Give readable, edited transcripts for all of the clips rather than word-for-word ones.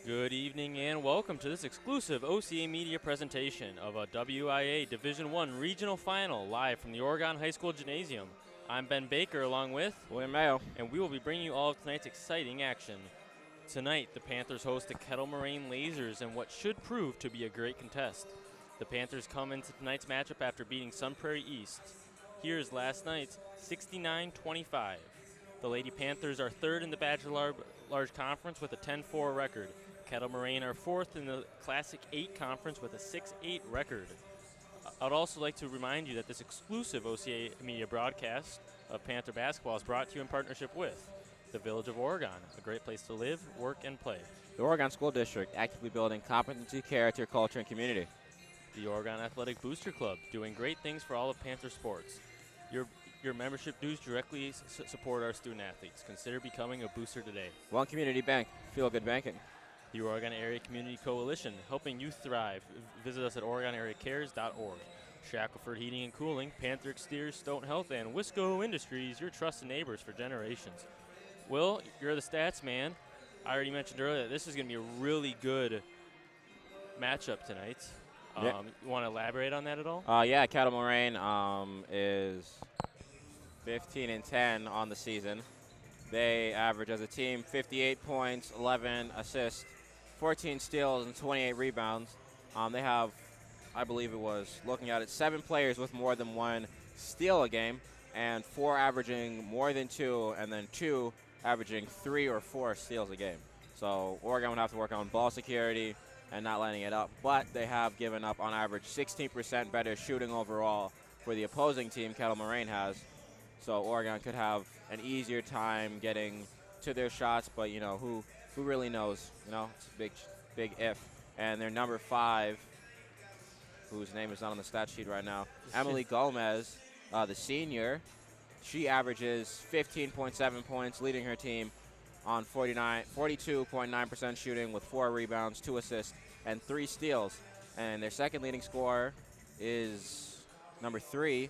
Good evening and welcome to this exclusive OCA Media presentation of a WIA Division I Regional Final live from the Oregon High School Gymnasium. I'm Ben Baker along with William Mayo, and we will be bringing you all of tonight's exciting action. Tonight, the Panthers host the Kettle Moraine Lasers in what should prove to be a great contest. The Panthers come into tonight's matchup after beating Sun Prairie East. Here's last night's 69-25. The Lady Panthers are third in the Bachelor Large Conference with a 10-4 record. Kettle Moraine are fourth in the Classic 8 Conference with a 6-8 record. I'd also like to remind you that this exclusive OCA Media broadcast of Panther basketball is brought to you in partnership with the Village of Oregon, a great place to live, work, and play. The Oregon School District, actively building competency, character, culture, and community. The Oregon Athletic Booster Club, doing great things for all of Panther sports. Your membership dues directly support our student athletes. Consider becoming a booster today. One Community Bank, feel good banking. The Oregon Area Community Coalition, helping youth thrive. Visit us at OregonAreaCares.org. Shackelford Heating and Cooling, Panther Exteriors, Stoughton Health, and Wisco Industries, your trusted neighbors for generations. Will, you're the stats man. I already mentioned earlier that this is going to be a really good matchup tonight. Yeah. You want to elaborate on that at all? Yeah, Kettle Moraine is 15-10 on the season. They average as a team 58 points, 11 assists, 14 steals, and 28 rebounds. They have, I believe it was, looking at it, 7 players with more than 1 steal a game, and 4 averaging more than 2, and then 2 averaging 3 or 4 steals a game. So Oregon would have to work on ball security and not letting it up, but they have given up on average 16% better shooting overall for the opposing team Kettle Moraine has. So Oregon could have an easier time getting to their shots, but you know, who really knows? You know, it's a big if. And their number 5, whose name is not on the stat sheet right now, Emily Gomez, the senior, she averages 15.7 points, leading her team on 42.9% shooting with 4 rebounds, 2 assists, and 3 steals. And their second leading scorer is number 3,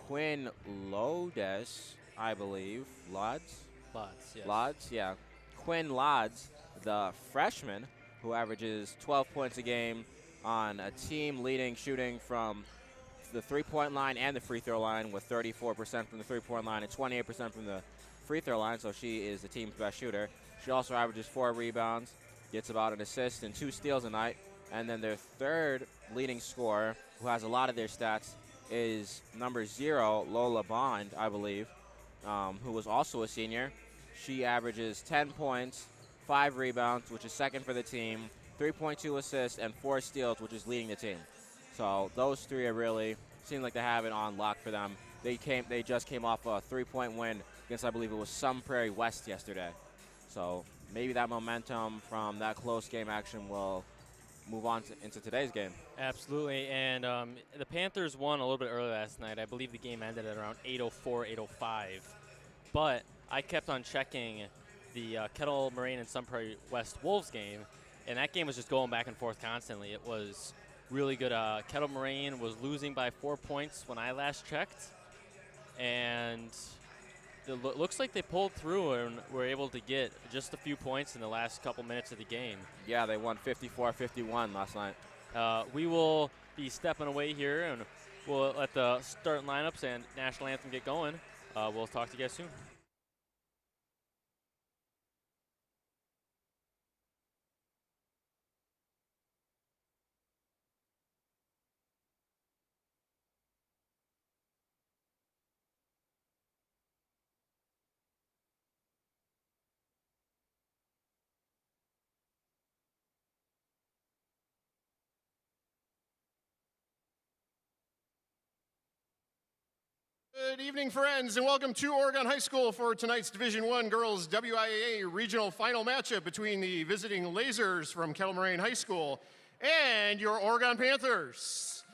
Quinn Lodes, I believe, Lodds. Lots, yes. Lodds, yeah. Quinn Lodds, the freshman, who averages 12 points a game on a team leading shooting from the three-point line and the free throw line, with 34% from the three-point line and 28% from the free throw line, so she is the team's best shooter. She also averages 4 rebounds, gets about an assist and 2 steals a night. And then their third leading scorer, who has a lot of their stats, is number 0, Lola Bond, I believe, who was also a senior. She averages 10 points, 5 rebounds, which is second for the team, 3.2 assists, and 4 steals, which is leading the team. So those 3 are really seem like they have it on lock for them. They just came off a 3-point win against, I believe it was Sun Prairie West yesterday. So maybe that momentum from that close game action will move on into today's game. Absolutely, and the Panthers won a little bit early last night. I believe the game ended at around 8:04, 8:05. But I kept on checking the Kettle Moraine and Sun Prairie West Wolves game, and that game was just going back and forth constantly. It was really good. Kettle Moraine was losing by 4 points when I last checked, and it looks like they pulled through and were able to get just a few points in the last couple minutes of the game. Yeah, they won 54-51 last night. We will be stepping away here, and we'll let the starting lineups and national anthem get going. We'll talk to you guys soon. Good evening, friends, and welcome to Oregon High School for tonight's Division I Girls WIAA Regional Final matchup between the visiting Lasers from Kettle Moraine High School and your Oregon Panthers.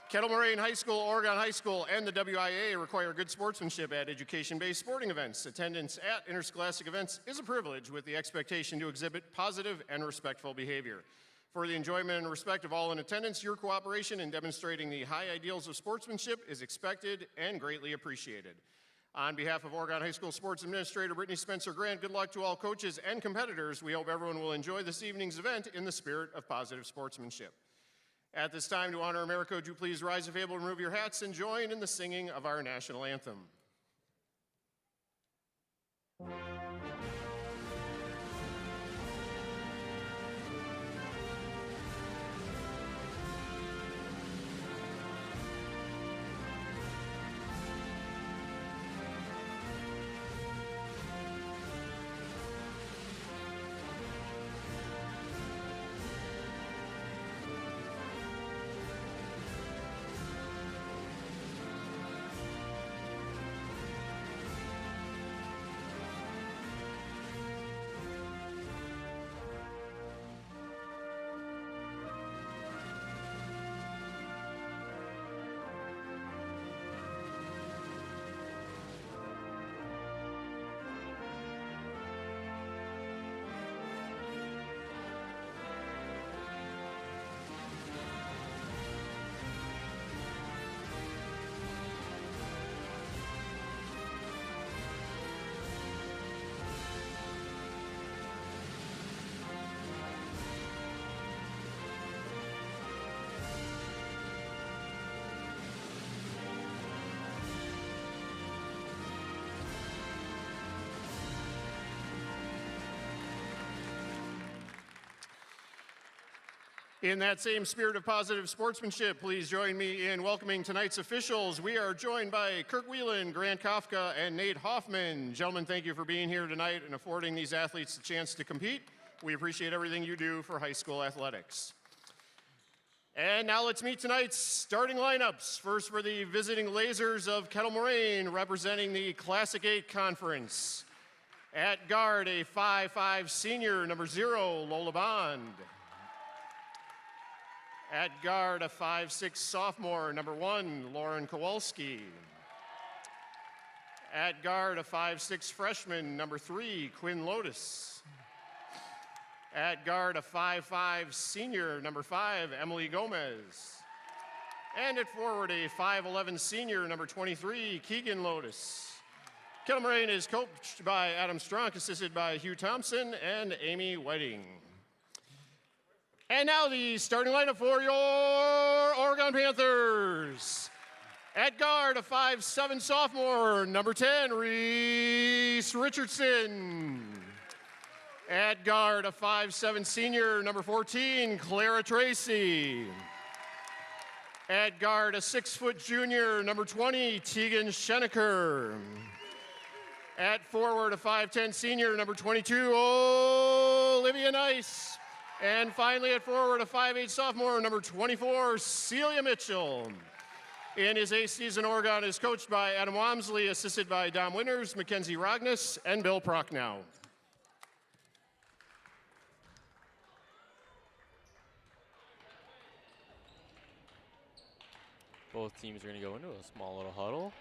Kettle Moraine High School, Oregon High School, and the WIAA require good sportsmanship at education-based sporting events. Attendance at interscholastic events is a privilege with the expectation to exhibit positive and respectful behavior. For the enjoyment and respect of all in attendance, your cooperation in demonstrating the high ideals of sportsmanship is expected and greatly appreciated. On behalf of Oregon High School Sports Administrator Brittany Spencer Grant, good luck to all coaches and competitors. We hope everyone will enjoy this evening's event in the spirit of positive sportsmanship. At this time, to honor America, would you please rise if able, remove your hats, and join in the singing of our national anthem. In that same spirit of positive sportsmanship, please join me in welcoming tonight's officials. We are joined by Kirk Whelan, Grant Kafka, and Nate Hoffman. Gentlemen, thank you for being here tonight and affording these athletes the chance to compete. We appreciate everything you do for high school athletics. And now let's meet tonight's starting lineups. First for the visiting Lasers of Kettle Moraine, representing the Classic 8 Conference. At guard, a 5'5" senior, number 0, Lola Bond. At guard, a 5'6" sophomore, number 1, Lauren Kowalski. At guard, a 5'6" freshman, number 3, Quinn Lotus. At guard, a 5'5" senior, number 5, Emily Gomez. And at forward, a 5'11" senior, number 23, Keegan Lotus. Kettle Moraine is coached by Adam Strunk, assisted by Hugh Thompson and Amy Whiting. And now the starting lineup for your Oregon Panthers. At guard, a 5'7" sophomore, number 10, Reese Richardson. At guard, a 5'7" senior, number 14, Clara Tracy. At guard, a 6-foot junior, number 20, Tegan Schenecker. At forward, a 5'10" senior, number 22, Olivia Nice. And finally at forward, a 5'8" sophomore, number 24, Celia Mitchell. In his 8th season, Oregon is coached by Adam Wamsley, assisted by Dom Winters, Mackenzie Rognes, and Bill Prochnow. Both teams are going to go into a small little huddle.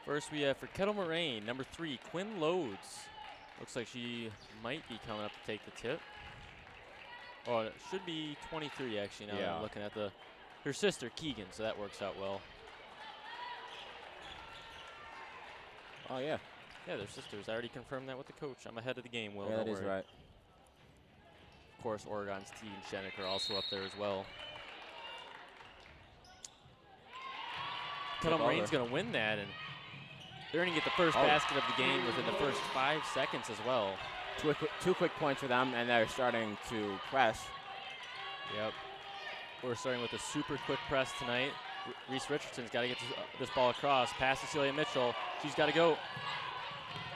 First we have for Kettle Moraine, number 3, Quinn Loads. Looks like she might be coming up to take the tip. Oh, it should be 23 actually now that I'm looking at her sister, Keegan, so that works out well. Oh, yeah. Yeah, they're sisters. I already confirmed that with the coach. I'm ahead of the game, Will. Yeah, Don't that is worry. right. Of course, Oregon's Tegan Schenecker also up there as well. Kettle Moraine's going to win that, and they're going to get the first basket of the game within the first 5 seconds as well. Two quick points for them, and they're starting to press. Yep. We're starting with a super quick press tonight. Reese Richardson's got to get this ball across. Pass to Celia Mitchell. She's got to go.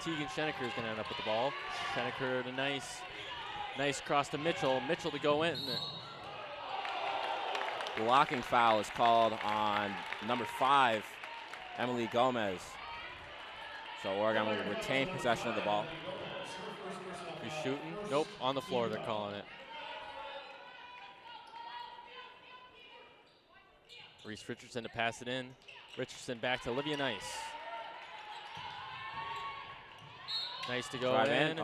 Tegan Schenecker is going to end up with the ball. Schenecker to nice cross to Mitchell. Mitchell to go in. Blocking foul is called on number 5, Emily Gomez. So Oregon will retain possession of the ball. He's shooting. Nope, on the floor they're calling it. Reese Richardson to pass it in. Richardson back to Olivia Nice. Nice to go in.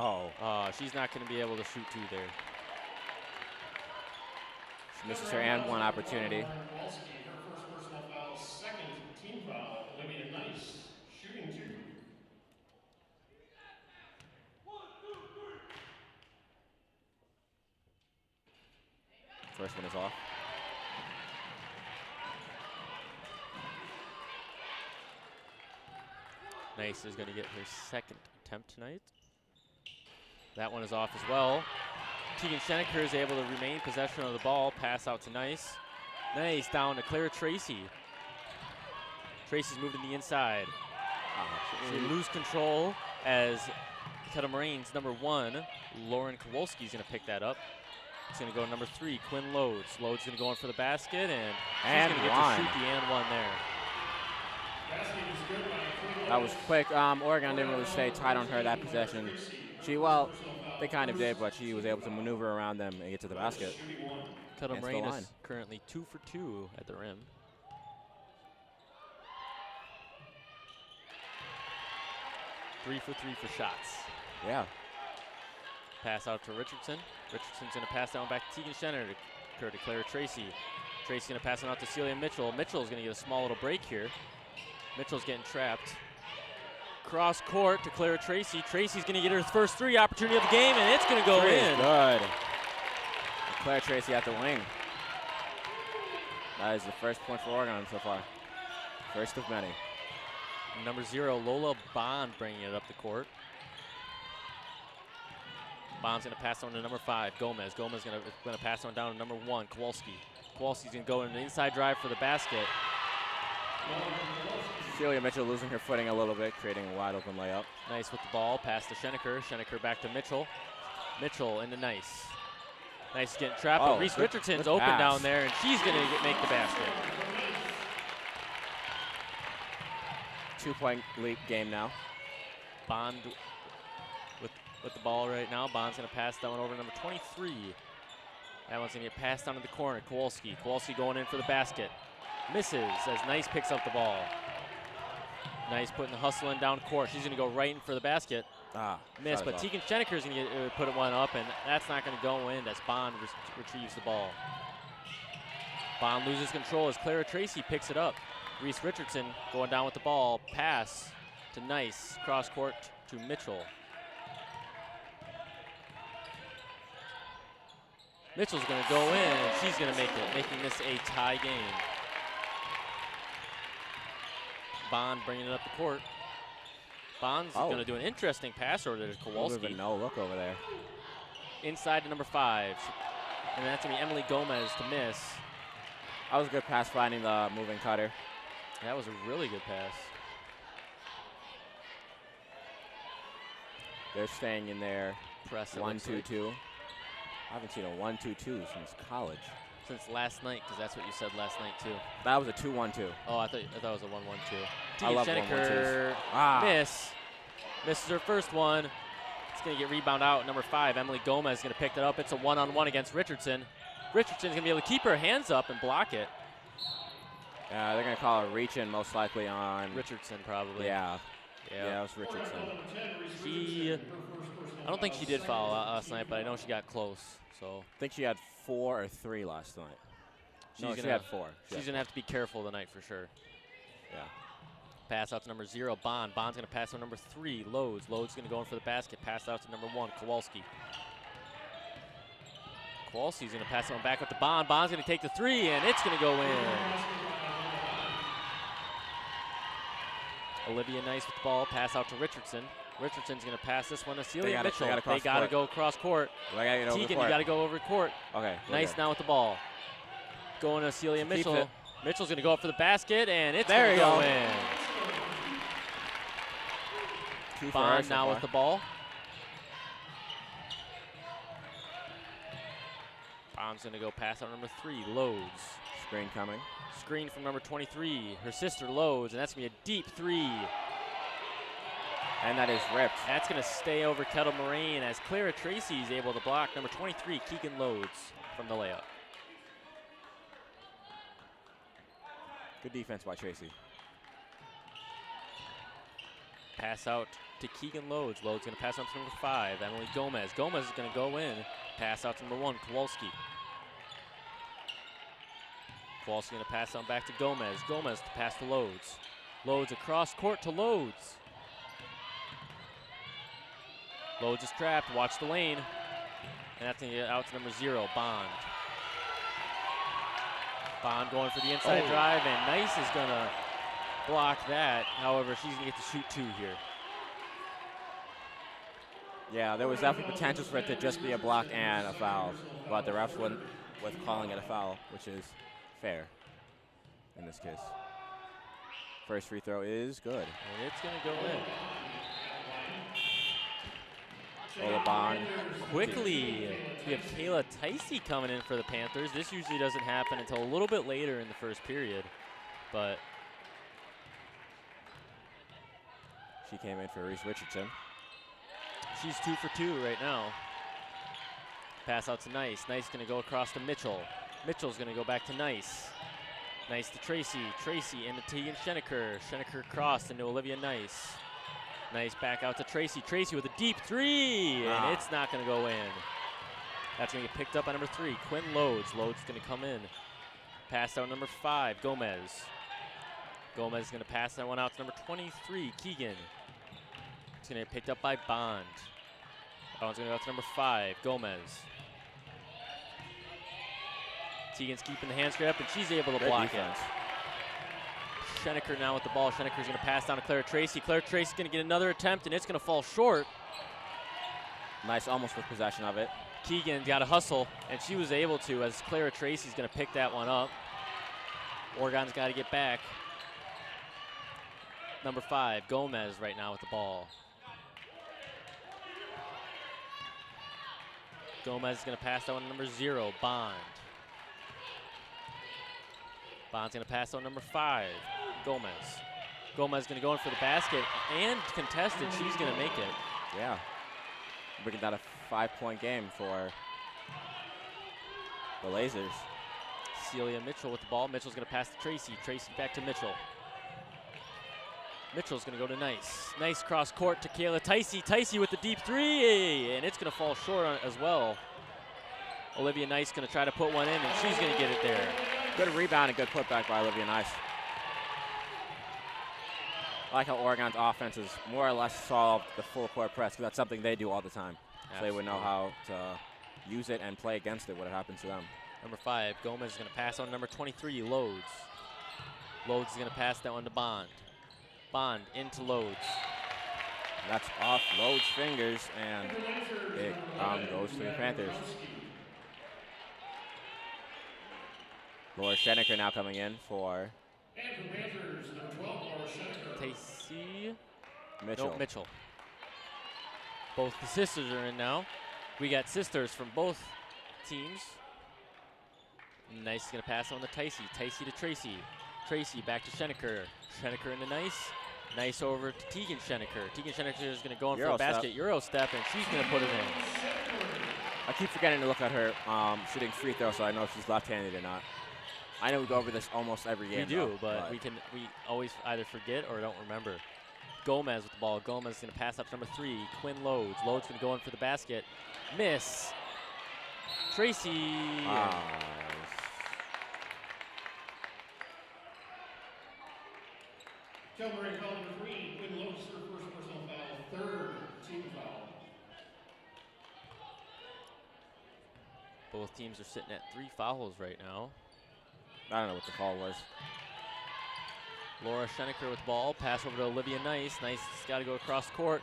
She's not going to be able to shoot 2 there. She misses her and 1 opportunity. Her first personal foul, second team foul, Olivia Nice, shooting 2. First one is off. Nice is going to get her second attempt tonight. That one is off as well. Tegan Schenecker is able to remain possession of the ball. Pass out to Nice. Nice down to Clara Tracy. Tracy's moving to the inside. They lose control as Kettle Moraine's number 1, Lauren Kowalski, is going to pick that up. It's going to go to number 3, Quinn Loads. Loads going to go in for the basket, and she's going to get to shoot the and 1 there. That was quick. Oregon didn't really stay tight on her that possession. They kind of did, but she was able to maneuver around them and get to the basket. Kettle Moraine is currently 2 for 2 at the rim. Three for 3 for shots. Yeah. Pass out to Richardson. Richardson's going to pass down back to Tegan Schenecker to Clara Tracy. Tracy's going to pass it out to Celia Mitchell. Mitchell's going to get a small little break here. Mitchell's getting trapped. Cross court to Clara Tracy. Tracy's going to get her first 3 opportunity of the game, and it's going to go in. Good. Clara Tracy at the wing. That is the first point for Oregon so far. First of many. Number 0, Lola Bond, bringing it up the court. Bond's going to pass on to number 5, Gomez. Gomez going to pass on down to number 1, Kowalski. Kowalski's going to go in an inside drive for the basket. Celia Mitchell losing her footing a little bit, creating a wide open layup. Nice with the ball, pass to Schenecker. Schenecker back to Mitchell. Mitchell into Nice. Nice getting trapped, but Reese Richardson's open down there, and she's going to make the basket. 2-point lead game now. Bond with the ball right now. Bond's going to pass that one over to number 23. That one's going to get passed down to the corner. Kowalski. Kowalski going in for the basket. Misses as Nice picks up the ball. Nice putting the hustle in down court. She's going to go right in for the basket. Miss, but Tegan Schenecker is going to put one up, and that's not going to go in as Bond retrieves the ball. Bond loses control as Clara Tracy picks it up. Reese Richardson going down with the ball. Pass to Nice. Cross court to Mitchell. Mitchell's going to go in, and she's going to make it, making this a tie game. Bond bringing it up the court. Bond's going to do an interesting pass order to Kowalski. No look over there. Inside to number 5. And that's going to be Emily Gomez to miss. That was a good pass finding the moving cutter. That was a really good pass. They're staying in there. Press 1-2-2. I haven't seen a 1-2-2 since college. Since last night, because that's what you said last night, too. That was a 2-1-2. Oh, I thought it was a 1-1-2. I love Schenecker, 1-1-2s. misses her first one. It's going to get rebound out. Number 5, Emily Gomez is going to pick that up. It's a one-on-one against Richardson. Richardson's going to be able to keep her hands up and block it. Yeah, they're going to call a reach-in most likely on Richardson, probably. Yeah, it was Richardson. I don't think she did foul last night, but I know she got close. So I think she had 4 or 3 last night. She had 4. She's going to have to be careful tonight for sure. Yeah. Pass out to number 0, Bond. Bond's going to pass to number 3, Lodes. Lodes going to go in for the basket. Pass out to number 1, Kowalski. Kowalski's going to pass it on back up to Bond. Bond's going to take the 3, and it's going to go in. Olivia Nice with the ball. Pass out to Richardson. Richardson's going to pass this one to Celia Mitchell. They got to go cross court. Tegan, you got to go over court. Okay. Nice now with the ball. Going to Celia Mitchell. Mitchell's going to go up for the basket, and it's going to go in. Bond now with the ball. Bond's going to go pass out number 3, Lodes. Screen coming. Screen from number 23, her sister Lodes, and that's going to be a deep 3. And that is ripped. That's going to stay over Kettle Moraine as Clara Tracy is able to block number 23, Keegan Lodes, from the layup. Good defense by Tracy. Pass out to Keegan Lodes. Lodes going to pass out to number 5, Emily Gomez. Gomez is going to go in. Pass out to number 1, Kowalski. Kowalski going to pass on back to Gomez. Gomez to pass to Lodes. Lodes across court to Lodes. Lodes is trapped. Watch the lane. And that's going to get out to number 0, Bond. Bond going for the inside drive, and Nice is going to block that. However, she's going to get to shoot 2 here. Yeah, there was definitely potential for it to just be a block and a foul, but the refs went with calling it a foul, which is fair in this case. First free throw is good. And it's going to go in. Bond. Quickly, we have Kayla Ticey coming in for the Panthers. This usually doesn't happen until a little bit later in the first period, but she came in for Reese Richardson. She's 2 for 2 right now. Pass out to Nice. Nice going to go across to Mitchell. Mitchell's going to go back to Nice. Nice to Tracy. Tracy into Tegan Schenecker. Schenecker crossed into Olivia Nice. Nice back out to Tracy. Tracy with a deep 3, and it's not going to go in. That's going to get picked up by number 3, Quinn Lodes. Lodes going to come in. Pass out number 5, Gomez. Gomez is going to pass that one out to number 23, Keegan. It's going to get picked up by Bond. Bond's going to go out to number 5, Gomez. Tegan's keeping the hand straight up, and she's able to block it. Schenecker now with the ball. Schenecker's going to pass down to Clara Tracy. Clara Tracy's going to get another attempt, and it's going to fall short. Nice, almost with possession of it. Keegan got to hustle, and she was able to, as Clara Tracy's going to pick that one up. Oregon's got to get back. Number 5, Gomez right now with the ball. Gomez is going to pass that one to number 0, Bond. Bond's going to pass on number 5, Gomez. Gomez going to go in for the basket and contested. She's going to make it. Yeah. Making that a 5-point game for the Lasers. Celia Mitchell with the ball. Mitchell's going to pass to Tracy. Tracy back to Mitchell. Mitchell's going to go to Nice. Nice cross court to Kayla Ticey. Ticey with the deep 3, and it's going to fall short as well. Olivia Nice going to try to put one in, and she's going to get it there. Good rebound and good putback by Olivia Nice. I like how Oregon's offense is more or less solved the full court press, because that's something they do all the time. Absolutely. So they would know how to use it and play against it when it happens to them. Number 5, Gomez is going to pass on number 23, Loads. Loads is going to pass that one to Bond. Bond into Loads. That's off Loads' fingers, and it goes to the Panthers. Laura Schenecker now coming in for Tacey Mitchell. Nope, Mitchell. Both the sisters are in now. We got sisters from both teams. Nice is going to pass on to Tacey. Tacey to Tracy. Tracy back to Schenecker. Schenecker into Nice. Nice over to Tegan Schenecker. Tegan Schenecker is going to go in for a basket. Euro step, and she's going to put it in. I keep forgetting to look at her shooting free throw, so I know if she's left-handed or not. I know we go over this almost every game. We do, but we always either forget or don't remember. Gomez with the ball. Gomez is going to pass up to number 3, Quinn Loads. Loads going to go in for the basket. Miss. Tracy. Kettle Moraine foul number 3, Quinn Loads, her first personal foul, 3rd team foul. Both teams are sitting at 3 fouls right now. I don't know what the call was. Laura Schenecker with the ball. Pass over to Olivia Nice. Nice has got to go across court.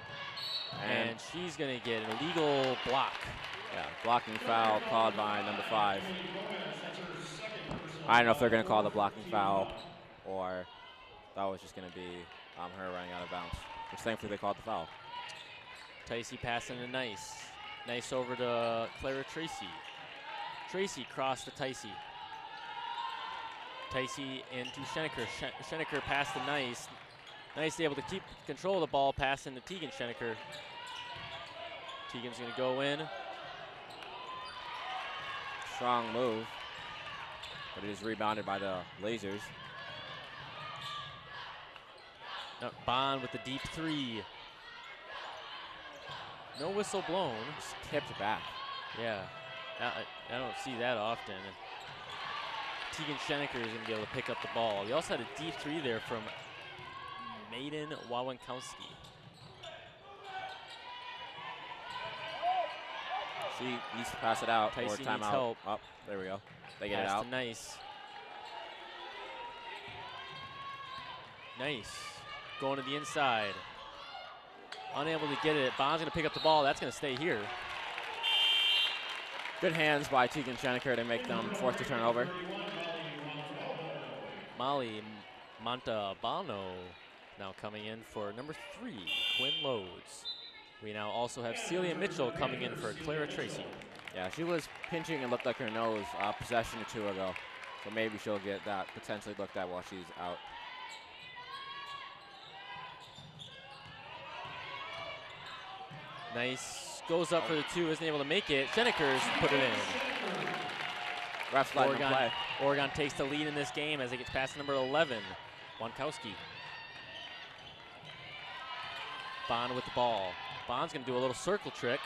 And she's going to get an illegal block. Yeah, blocking foul called by number 5. I don't know if they're going to call the blocking foul or that was just going to be her running out of bounds. Which thankfully they called the foul. Tacey passing to Nice. Nice over to Clara Tracy. Tracy crossed to Tacey. Tacey into Schenecker. Schenecker passed to Nice. Nice able to keep control of the ball, passing to Tegan Schenecker. Tegan's going to go in. Strong move, but it is rebounded by the Lasers. Now Bond with the deep 3. No whistle blown. Just tipped back. Yeah, I don't see that often. Tegan Schenecker is going to be able to pick up the ball. They also had a deep 3 there from Maiden Wawankowski. She needs to pass it out. Tyson or timeout. needs help. Oh, there we go. They get Pass it out. to Nice. Nice. Going to the inside. Unable to get it. Bond's going to pick up the ball. That's going to stay here. Good hands by Tegan Schenecker to make them forced to turn over. Molly Montalbano now coming in for number 3, Quinn Loads. We now also have Celia Mitchell coming in for Clara Tracy. Yeah, she was pinching and looked like her nose a possession or 2 ago. So maybe she'll get that potentially looked at while she's out. Nice. Goes up for the 2, isn't able to make it. Scheneckers put it in. Refs letting them play. Oregon takes the lead in this game as it gets past number 11, Wankowski. Bond with the ball. Bond's going to do a little circle trick.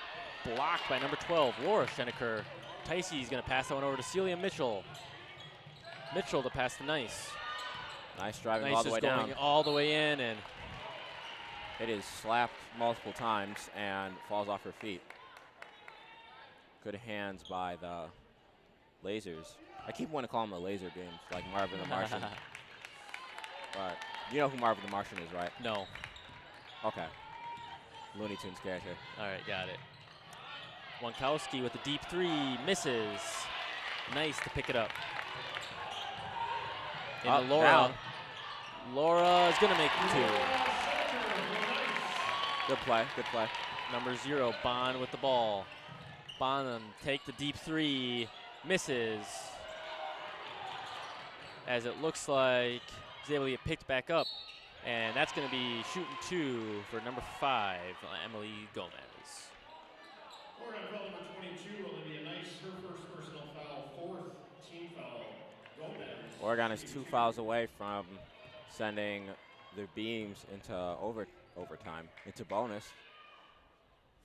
Blocked by number 12, Laura Schenecker. Tacey's going to pass that one over to Celia Mitchell. Mitchell to pass to Nice. Nice driving Nice all the way down. Going all the way in, and it is slapped multiple times and falls off her feet. Good hands by the Lasers. I keep wanting to call them the laser games, like Marvin the Martian. But you know who Marvin the Martian is, right? No. Okay. Looney Tunes character. All right, got it. Wankowski with the deep 3, misses. Nice to pick it up. And Laura. Down. Laura is going to make 2. Good play, good play. Number 0, Bond with the ball. Bond take the deep 3, misses. As it looks like he's able to get picked back up. And that's going to be shooting 2 for number 5, Emily Gomez. Oregon foul number 22, Olivia Nice, her first personal foul, 4th team foul, Gomez. Oregon is 2 fouls away from sending the Beams into overtime, into bonus.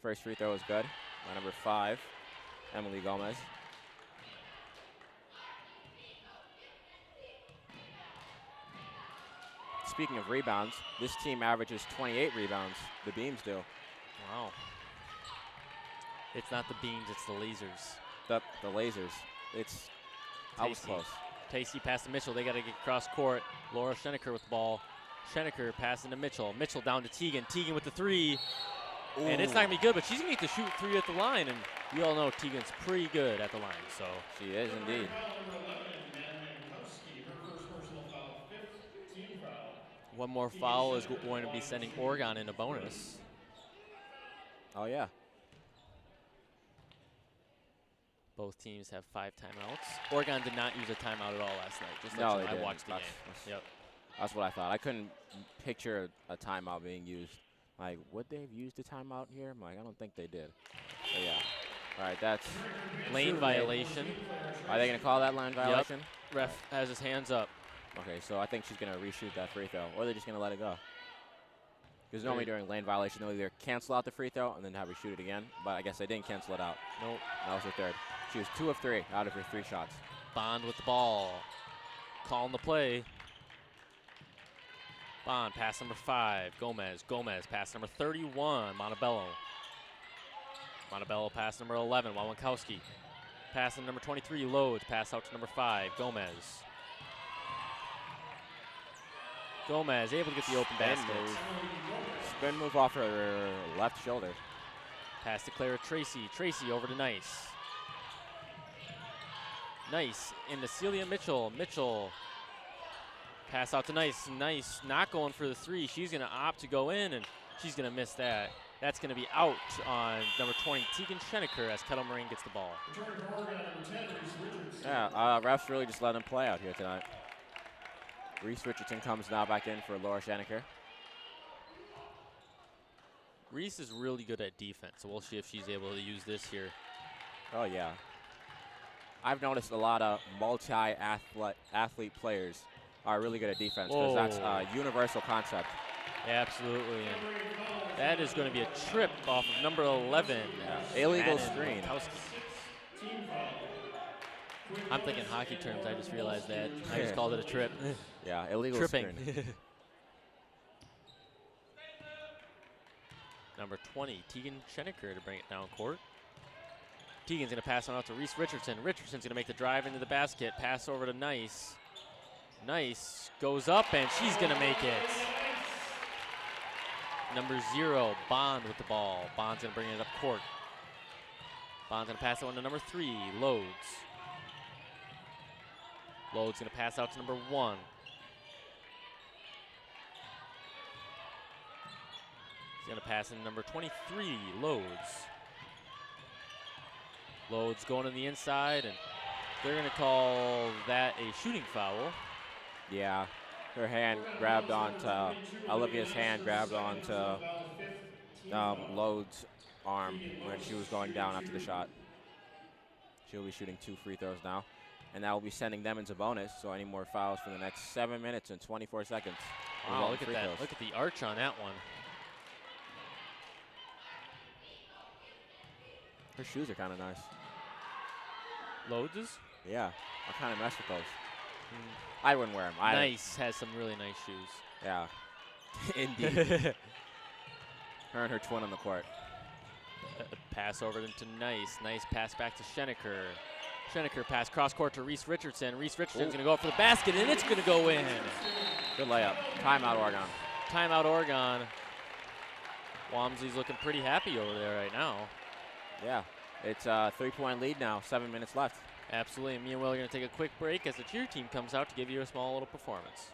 First free throw is good by number 5, Emily Gomez. speaking of rebounds, this team averages 28 rebounds. The Beams do. Wow. It's not the Beams, it's the Lasers. The Lasers. I was close. Tasty pass to Mitchell. They got to get cross court. Laura Schenecker with the ball. Schenecker passing to Mitchell. Mitchell down to Tegan. Tegan with the three. Ooh. And it's not going to be good, but she's going to get to shoot three at the line. And we all know Tegan's pretty good at the line. So she is indeed. One more foul is going to be sending Oregon in a bonus. Oh, yeah. Both teams have 5 timeouts. Oregon did not use a timeout at all last night. Just no, I watched the game. Yep. That's what I thought. I couldn't picture a timeout being used. Like, would they have used a timeout here? I'm like, I don't think they did. But yeah. All right, that's lane violation. Are they going to call that lane violation? Yep. Ref has his hands up. Okay, so I think she's going to reshoot that free throw, or they're just going to let it go. Because normally during lane violation, they'll either cancel out the free throw and then have her shoot it again. But I guess they didn't cancel it out. Nope. That was her third. She was 2 of 3 out of her 3 shots. Bond with the ball. Calling the play. Bond, pass number 5. Gomez. Gomez, pass number 31. Montebello. Montebello, pass number 11. Wawankowski. Pass to number 23. Loads. Pass out to number 5. Gomez. Gomez able to get the open basket. Spin move off her left shoulder. Pass to Clara Tracy. Tracy over to Nice. Nice into Celia Mitchell. Mitchell. Pass out to Nice. Nice not going for the 3. She's going to opt to go in, and she's going to miss that. That's going to be out on number 20, Tegan Schenecker, as Kettle Moraine gets the ball. Yeah, refs really just let them play out here tonight. Reese Richardson comes now back in for Laura Schenecker. Reese is really good at defense, so we'll see if she's able to use this here. Oh, yeah. I've noticed a lot of multi-athlete players are really good at defense because that's a universal concept. Absolutely. And that is going to be a trip off of number 11. Yeah. Illegal screen. I'm thinking hockey terms. I just realized that. I just called it a trip. Yeah, illegal tripping. Screen. Number 20, Tegan Schenecker to bring it down court. Tegan's going to pass on out to Reese Richardson. Richardson's going to make the drive into the basket. Pass over to Nice. Nice goes up, and she's going to make it. Number 0, Bond with the ball. Bond's going to bring it up court. Bond's going to pass it on to number 3, Loads. Loads going to pass out to number 1. He's going to pass in number 23, Loads. Loads going on the inside, and they're going to call that a shooting foul. Yeah, her hand grabbed onto, Olivia's hand grabbed onto Loads' arm when she was going down after the shot. She'll be shooting 2 free throws now, and that will be sending them into bonus, so any more fouls for the next 7 minutes and 24 seconds. Wow, look at that. Look at the arch on that one. Her shoes are kind of nice. Loads? Yeah, I kind of mess with those. I wouldn't wear them. Nice has some really nice shoes. Yeah, indeed. Her and her twin on the court. Pass over to Nice. Nice pass back to Schenecker. Schenecker pass cross court to Reese Richardson. Reese Richardson's going to go up for the basket, and it's going to go in. Good layup. Timeout, Oregon. Timeout, Oregon. Wamsley's looking pretty happy over there right now. Yeah, it's a 3-point lead now, 7 minutes left. Absolutely. Me and Will are going to take a quick break as the cheer team comes out to give you a small little performance.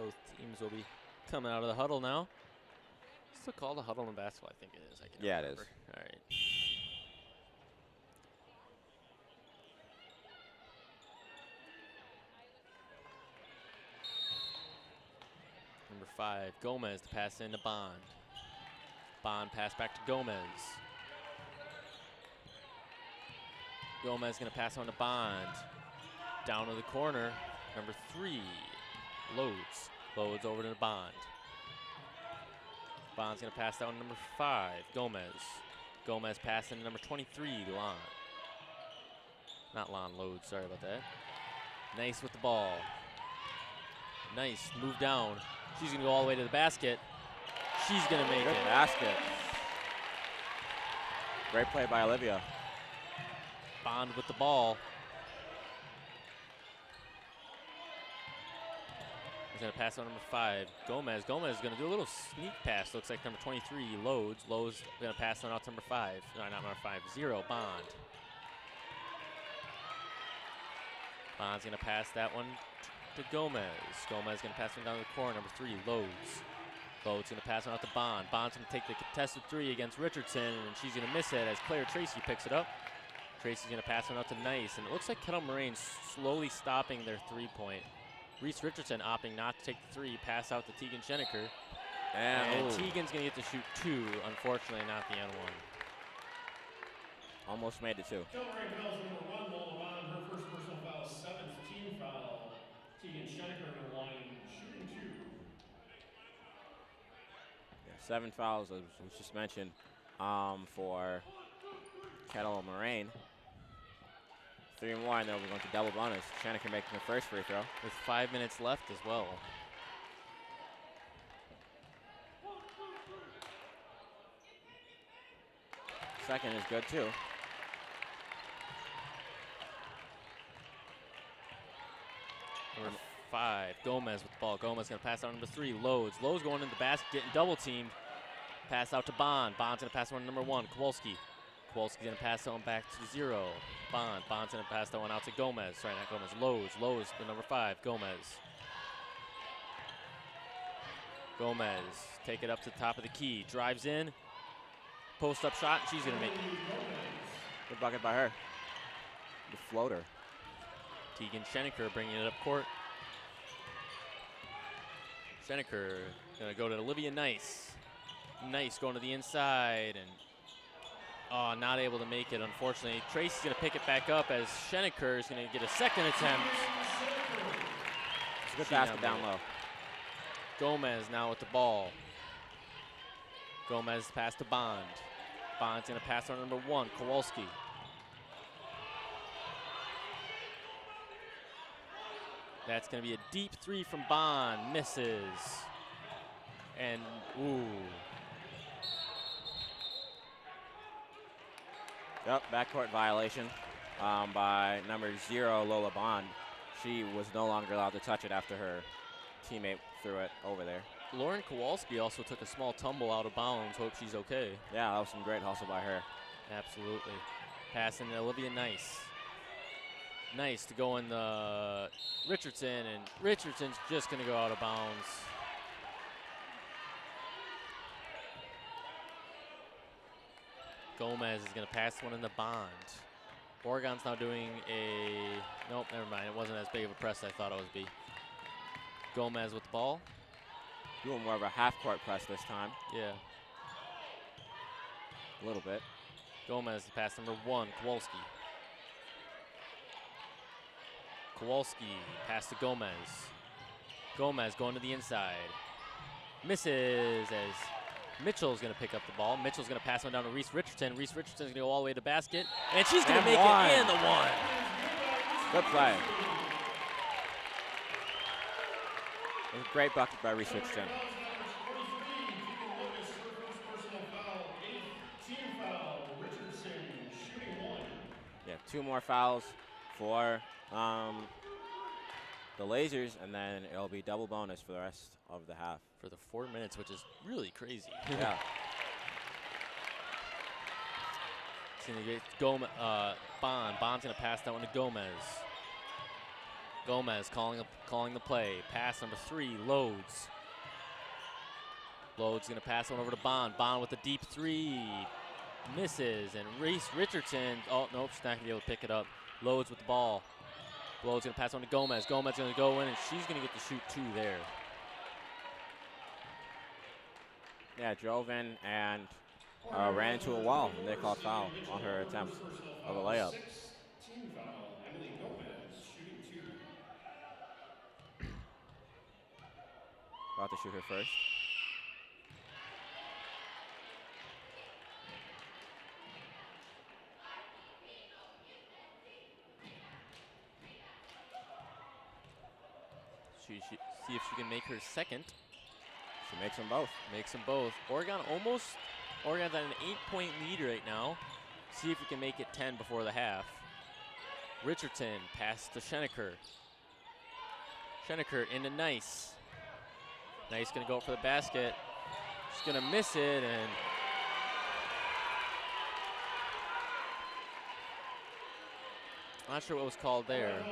Both teams will be coming out of the huddle now. Still called a huddle in basketball, I think it is. I can't remember. It is. All right. Number 5, Gomez to pass into Bond. Bond pass back to Gomez. Gomez gonna pass on to Bond. Down to the corner, number 3, Loads. Loads over to Bond. Bond's gonna pass that one to number 5, Gomez. Gomez passing to number 23, Lon. Not Lon, Loads, sorry about that. Nice with the ball. Nice, move down. She's gonna go all the way to the basket. She's gonna make Good it. basket. Great play by Olivia. Bond with the ball. He's gonna pass on number 5, Gomez. Gomez is gonna do a little sneak pass. Looks like number 23, Loads. Loads gonna pass on out to number 5. No, not number 5, 0, Bond. Bond's gonna pass that one to Gomez. Gomez gonna pass one down to the corner, number 3, Loads. Loads gonna pass on out to Bond. Bond's gonna take the contested 3 against Richardson, and she's gonna miss it as Claire Tracy picks it up. Tracy's gonna pass one out to Nice, and it looks like Kettle Moraine slowly stopping their 3-point. Reese Richardson opting not to take the 3, pass out to Tegan Schenecker. And Tegan's gonna get to shoot 2, unfortunately not the N1. Almost made it 2. Kettle Moraine fouls number 1, Lola Bond, her first personal foul, 7th team foul. Tegan Schenecker in the line, shooting 2. Yeah, 7 fouls, as was just mentioned, for Kettle Moraine. 3 more, and then we're going to double bonus. Schenecker making the first free throw. With 5 minutes left as well. Second is good too. Number 5, Gomez with the ball. Gomez gonna pass out number 3, Loads. Loads going in the basket, getting double teamed. Pass out to Bond. Bond's gonna pass one to number 1, Kowalski. Kowalski's gonna pass that one back to 0. Bond. Bond's gonna pass that one out to Gomez. Sorry, not Gomez. Loads. Loads to number 5, Gomez. Gomez, take it up to the top of the key. Drives in. Post up shot, and she's gonna make it. Good bucket by her. The floater. Tegan Schenecker bringing it up court. Schenecker gonna go to Olivia Nice. Nice going to the inside, and not able to make it, unfortunately. Tracy's gonna pick it back up as Schenecker is gonna get a second attempt. It's a good basket down low. Gomez now with the ball. Gomez pass to Bond. Bond's gonna pass on number 1, Kowalski. That's gonna be a deep 3 from Bond, misses. And, ooh. Yep, backcourt violation by number 0, Lola Bond. She was no longer allowed to touch it after her teammate threw it over there. Lauren Kowalski also took a small tumble out of bounds. Hope she's okay. Yeah, that was some great hustle by her. Absolutely. Passing to Olivia Nice. Nice to go in the Richardson, and Richardson's just going to go out of bounds. Gomez is going to pass one in the Bond. Oregon's now doing a, nope, never mind. It wasn't as big of a press as I thought it would be. Gomez with the ball. Doing more of a half-court press this time. Yeah. A little bit. Gomez to pass number 1, Kowalski. Kowalski pass to Gomez. Gomez going to the inside. Misses as Mitchell's going to pick up the ball. Mitchell's going to pass one down to Reese Richardson. Reese Richardson's going to go all the way to the basket. And she's going to make it and the 1. Good play. It was a great bucket by Reese Richardson. Yeah, 2 more fouls for the Lasers, and then it'll be double bonus for the rest of the half. For the 4 minutes, which is really crazy. Yeah. It's going to get Bond. Bond's going to pass that one to Gomez. Gomez calling the play. Pass number 3, Loads. Loads gonna pass one over to Bond. Bond with a deep 3. Misses, and Reese Richardson, oh, nope, she's not gonna be able to pick it up. Loads with the ball. Loads gonna pass on to Gomez. Gomez gonna go in, and she's gonna get to shoot 2 there. Yeah, drove in and ran into a wall, and they called foul on her attempt of a layup. About to shoot her first. See if she can make her second. She makes them both. Makes them both. Oregon's at an 8-point lead right now. See if we can make it 10 before the half. Richardson pass to Schenecker. Schenecker into Nice. Nice gonna go for the basket. She's gonna miss it, and not sure what was called there.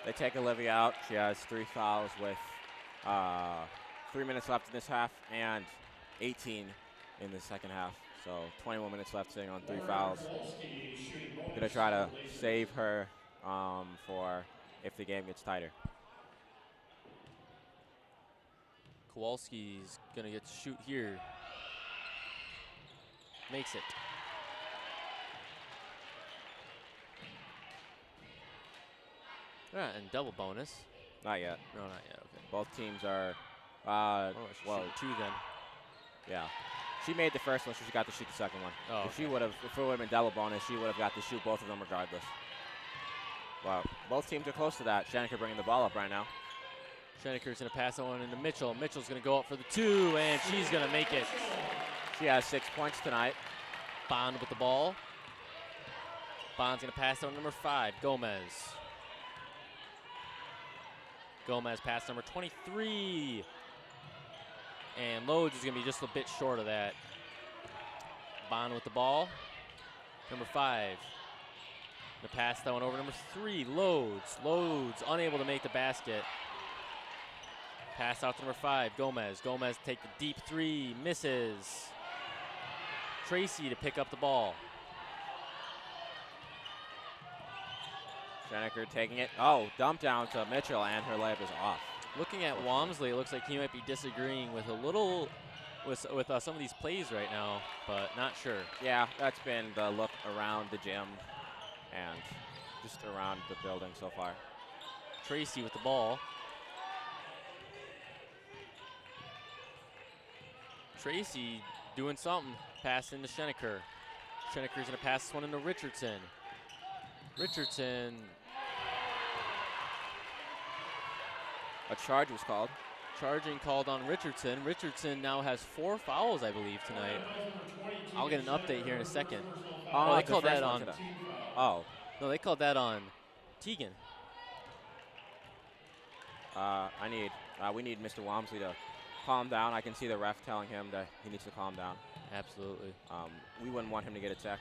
They take Olivia out. She has 3 fouls with 3 minutes left in this half and 18 in the second half. So 21 minutes left, sitting on 3 fouls. Gonna try to save her for if the game gets tighter. Kowalski's gonna get to shoot here. Makes it. All right, and double bonus. Not yet. No, not yet. Okay. Both teams are, Well, well, 2 then. yeah. She made the first one, so she got to shoot the second one. Oh, If it would have been double bonus, she would have got to shoot both of them regardless. Well, both teams are close to that. Schenecker bringing the ball up right now. Schenecker's gonna pass that one into Mitchell. Mitchell's gonna go up for the 2, and she's gonna make it. She has 6 points tonight. Bond with the ball. Bond's gonna pass that one to number 5, Gomez. Gomez pass number 23. And Loads is gonna be just a bit short of that. Bond with the ball. Number 5. Gonna pass that one over to number 3, Loads. Loads unable to make the basket. Pass out to number 5, Gomez. Gomez take the deep 3, misses. Tracy to pick up the ball. Schenecker taking it. Oh, dump down to Mitchell, and her layup is off. Looking at Walmsley, it looks like he might be disagreeing with with some of these plays right now, but not sure. Yeah, that's been the look around the gym and just around the building so far. Tracy with the ball. Tracy doing something. Pass into Schenecker. Schenecker's gonna pass this one into Richardson. Richardson. A charge was called. Charging called on Richardson. Richardson now has 4 fouls, I believe, tonight. I'll get an update here in a second. Oh, they called that on. Oh. No, they called that on Tegan. We need Mr. Walmsley to calm down. I can see the ref telling him that he needs to calm down. Absolutely. We wouldn't want him to get a tech.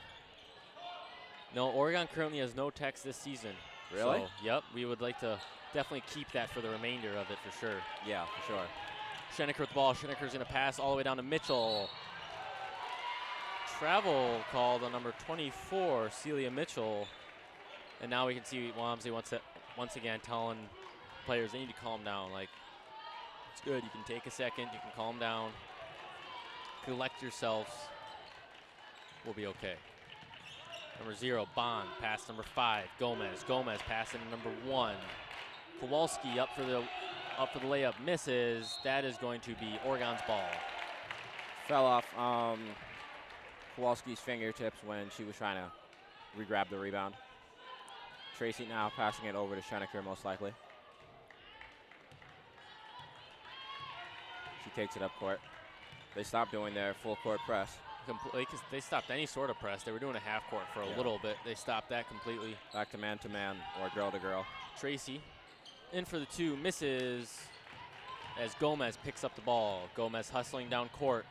No, Oregon currently has no techs this season. Really? So, yep, we would like to definitely keep that for the remainder of it for sure. Yeah, for sure. Schenecker with the ball. Schenecker's going to pass all the way down to Mitchell. Travel called on number 24, Celia Mitchell. And now we can see Walmsley once again telling players they need to calm down. Like, it's good. You can take a second. You can calm down. Collect yourselves. We'll be okay. Number 0, Bond. Pass number 5, Gomez. Gomez passing to number 1. Kowalski up for the layup, misses. That is going to be Oregon's ball. Fell off Kowalski's fingertips when she was trying to re-grab the rebound. Tracy now passing it over to Schenecker, most likely. She takes it up court. They stopped doing their full court press. Completely, because they stopped any sort of press. They were doing a half court for a little bit. They stopped that completely. Back to man or girl to girl. Tracy in for the 2, misses. as Gomez picks up the ball. Gomez hustling down court.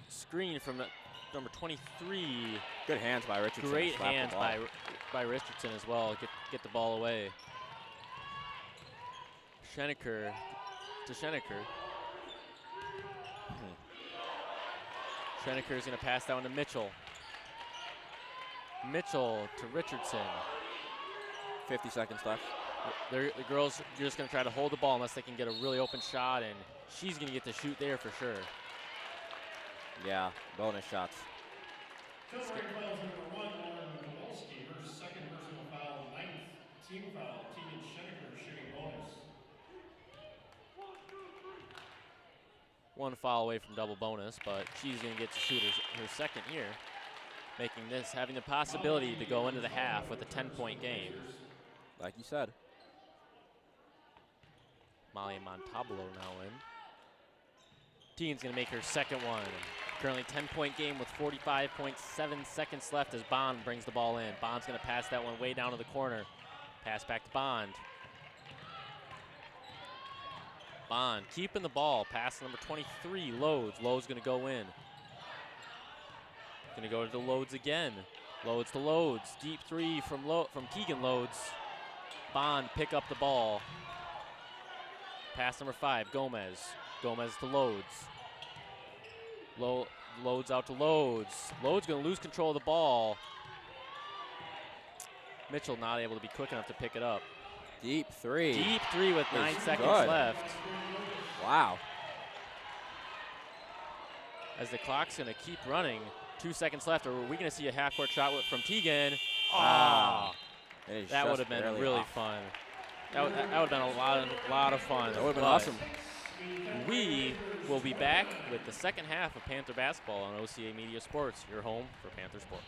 Screen from number 23. Good hands by Richardson. Great hands by Richardson as well. Get the ball away. Scheneker to Scheneker. Scheneker is going to pass that one to Mitchell. Mitchell to Richardson. 50 seconds left. The girls are just going to try to hold the ball unless they can get a really open shot, and she's going to get to shoot there for sure. Yeah, bonus shots. Kettle Moraine fouls number 1 on Kowalski, her second personal foul, 9th team foul. Tegan Scheneker shooting bonus. One foul away from double bonus, but she's going to get to shoot her second here, making this, having the possibility to go into the half with a 10-point game. Like you said. Molly Montablo now in. Tegan's going to make her second one. Currently 10-point game with 45.7 seconds left as Bond brings the ball in. Bond's going to pass that one way down to the corner. Pass back to Bond. Bond keeping the ball. Pass number 23, Loads. Loads going to go in. Going to go to Loads again. Loads to Loads. Deep three from Keegan Loads. Bond pick up the ball. Pass number 5, Gomez. Gomez to Loads. Loads out to Loads. Loads going to lose control of the ball. Mitchell not able to be quick enough to pick it up. Deep three. Deep three with 9 seconds left. Wow. As the clock's going to keep running, 2 seconds left. Are we going to see a half-court shot from Tegan? Wow. That would have been really fun. That would have been a lot of fun. That would have been awesome. We will be back with the second half of Panther basketball on OCA Media Sports, your home for Panther sport.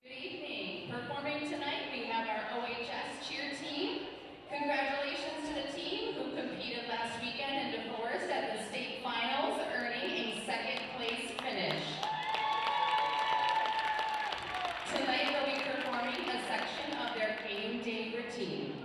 Good evening. Performing tonight, we have our OHS cheer team. Congratulations to the team who competed last weekend in DeForest at the state finals, earning a second place finish. Tonight, they'll be performing a section of their game day routine.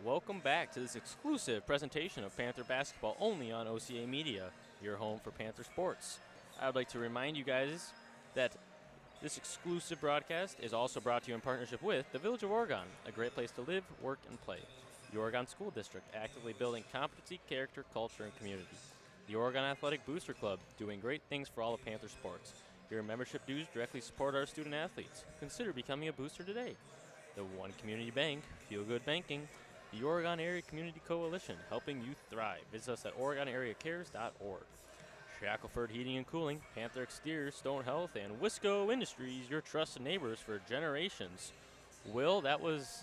Welcome back to this exclusive presentation of Panther basketball only on OCA Media, your home for Panther sports. I would like to remind you guys that this exclusive broadcast is also brought to you in partnership with the Village of Oregon, a great place to live, work, and play. The Oregon School District, actively building competency, character, culture, and community. The Oregon Athletic Booster Club, doing great things for all of Panther sports. Your membership dues directly support our student athletes. Consider becoming a booster today. The One Community Bank, Feel Good Banking. The Oregon Area Community Coalition, helping youth thrive. Visit us at OregonAreaCares.org. Shackelford Heating and Cooling, Panther Exteriors, Stone Health, and Wisco Industries, your trusted neighbors for generations. Will, that was,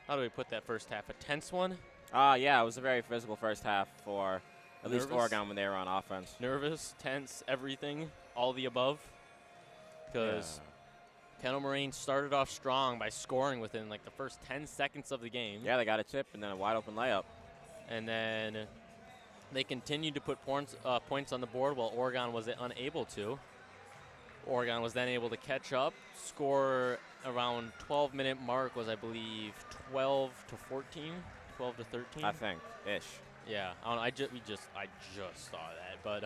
how do we put that first half, a tense one? Yeah, it was a very physical first half for at least Oregon when they were on offense. Nervous, tense, everything, all the above. Because Kettle Moraine started off strong by scoring within like the first 10 seconds of the game. Yeah, they got a tip and then a wide open layup. And then they continued to put points on the board while Oregon was unable to. Oregon was then able to catch up, score around 12-minute mark was, I believe, 12 to 14, 12 to 13. I think, ish. Yeah, I just saw that, but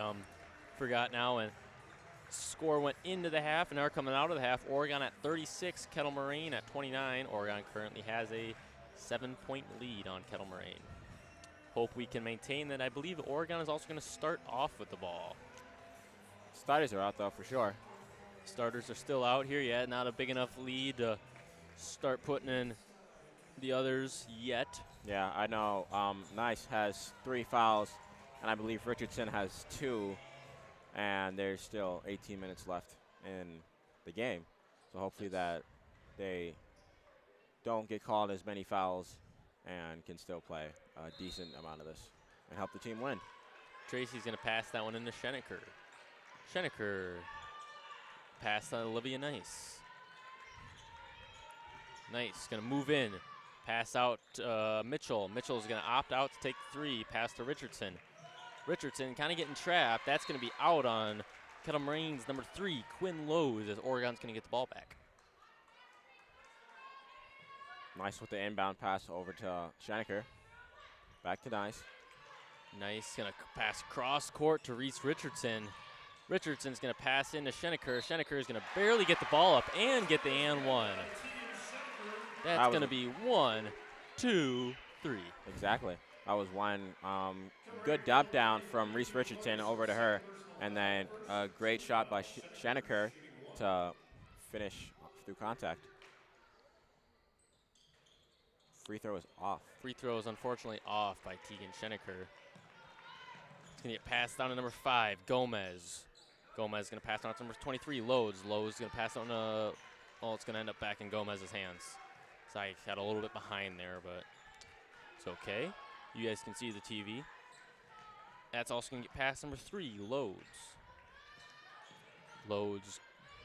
forgot now. And score went into the half, and now coming out of the half, Oregon at 36, Kettle Moraine at 29. Oregon currently has a 7-point lead on Kettle Moraine. Hope we can maintain that. I believe Oregon is also going to start off with the ball. Starters are out, though, for sure. Starters are still out here. Yeah, not a big enough lead to start putting in the others yet. Yeah, I know. Nice has 3 fouls, and I believe Richardson has 2. And there's still 18 minutes left in the game. So hopefully that they don't get called as many fouls and can still play a decent amount of this and help the team win. Tracy's going to pass that one into Schenecker. Schenecker pass on Olivia Nice. Nice, going to move in. Pass out Mitchell. Mitchell's going to opt out to take 3. Pass to Richardson. Richardson kind of getting trapped. That's going to be out on Kettle Moraine's number 3, Quinn Lowe's, as Oregon's going to get the ball back. Nice with the inbound pass over to Schenecker. Back to Nice. Nice, going to pass cross court to Reese Richardson. Richardson's going to pass into Schenecker. Schenecker is going to barely get the ball up and get the and one. That's going to be 1, 2, 3. Exactly. That was one good dump down from Reese Richardson over to her, and then a great shot by Schenecker to finish through contact. Free throw is off. Free throw is unfortunately off by Tegan Schenecker. It's going to get passed down to number 5, Gomez. Gomez is going to pass down to number 23, Lowe's. Lowe's is going to pass on to, it's going to end up back in Gomez's hands. So I got a little bit behind there, but it's okay. You guys can see the TV. That's also going to get past number 3, Lowe's. Lowe's